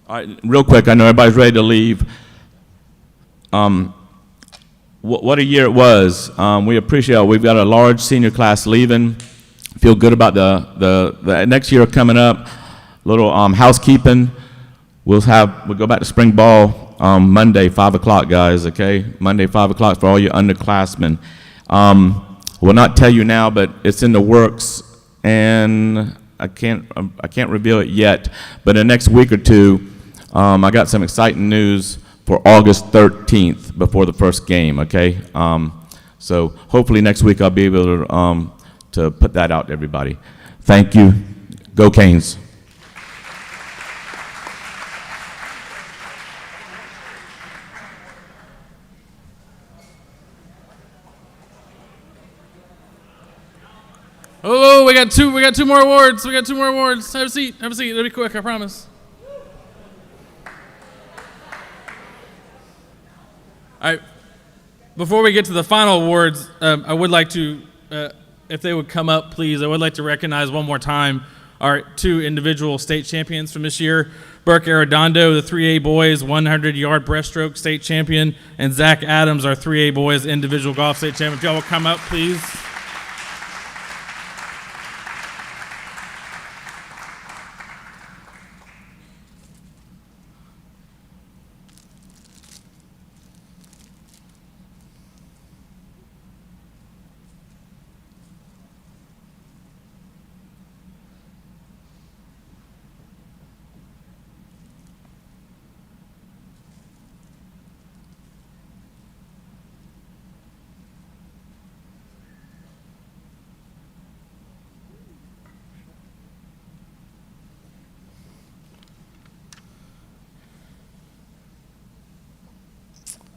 All right, real quick, I know everybody's ready to leave. What a year it was. We appreciate it. We've got a large senior class leaving. Feel good about the next year coming up. Little housekeeping. We'll go back to spring ball Monday, 5 o'clock, guys, okay? Monday, 5 o'clock for all you underclassmen. We'll not tell you now, but it's in the works, and I can't reveal it yet. But in the next week or two, I got some exciting news for August 13th before the first game, okay? So hopefully next week I'll be able to put that out to everybody. Thank you. Go Canes. Oh, we got two more awards. Have a seat. It'll be quick, I promise. All right. Before we get to the final awards, I would like to, if they would come up, please, I would like to recognize one more time our two individual state champions from this year. Burke Arredondo, the 3A boys 100-yard breaststroke state champion, and Zach Adams, our 3A boys individual golf state champion. If y'all will come up, please.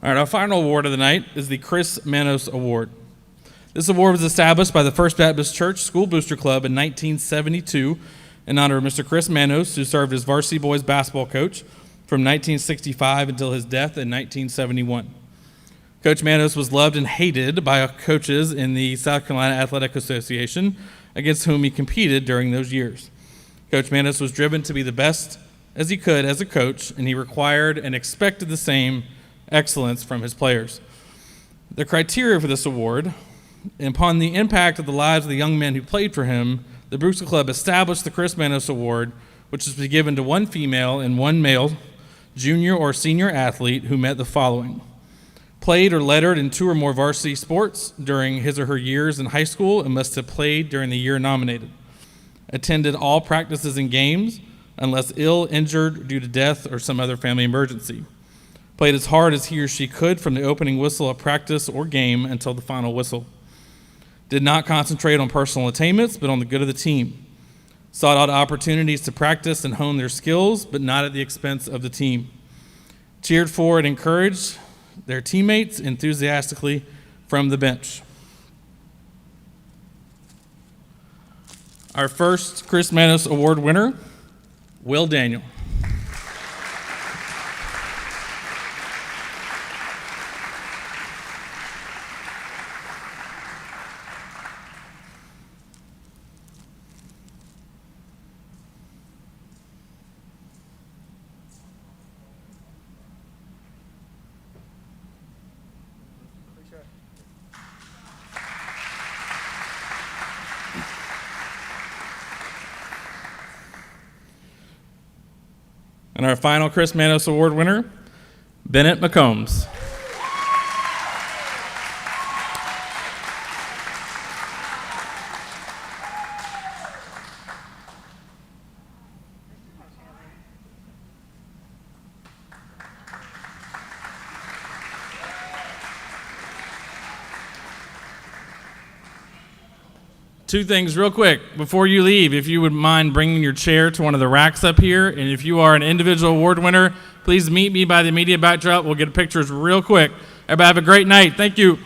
All right, our final award of the night is the Chris Manos Award. This award was established by the First Baptist Church School Booster Club in 1972 in honor of Mr. Chris Manos, who served as varsity boys basketball coach from 1965 until his death in 1971. Coach Manos was loved and hated by coaches in the South Carolina Athletic Association against whom he competed during those years. Coach Manos was driven to be the best as he could as a coach, and he required and expected the same excellence from his players. The criteria for this award, upon the impact of the lives of the young men who played for him, the Brewster Club established the Chris Manos Award, which is to be given to one female and one male junior or senior athlete who met the following: played or lettered in 2 or more varsity sports during his or her years in high school and must have played during the year nominated, attended all practices and games unless ill, injured due to death or some other family emergency, played as hard as he or she could from the opening whistle of practice or game until the final whistle, did not concentrate on personal attainments but on the good of the team, sought out opportunities to practice and hone their skills but not at the expense of the team, cheered for and encouraged their teammates enthusiastically from the bench. Our first Chris Manos Award winner, Will Daniel. And our final Chris Manos Award winner, Bennett McCombs. Two things real quick before you leave. If you would mind bringing your chair to one of the racks up here, and if you are an individual award winner, please meet me by the media backdrop. We'll get pictures real quick. Everybody have a great night. Thank you.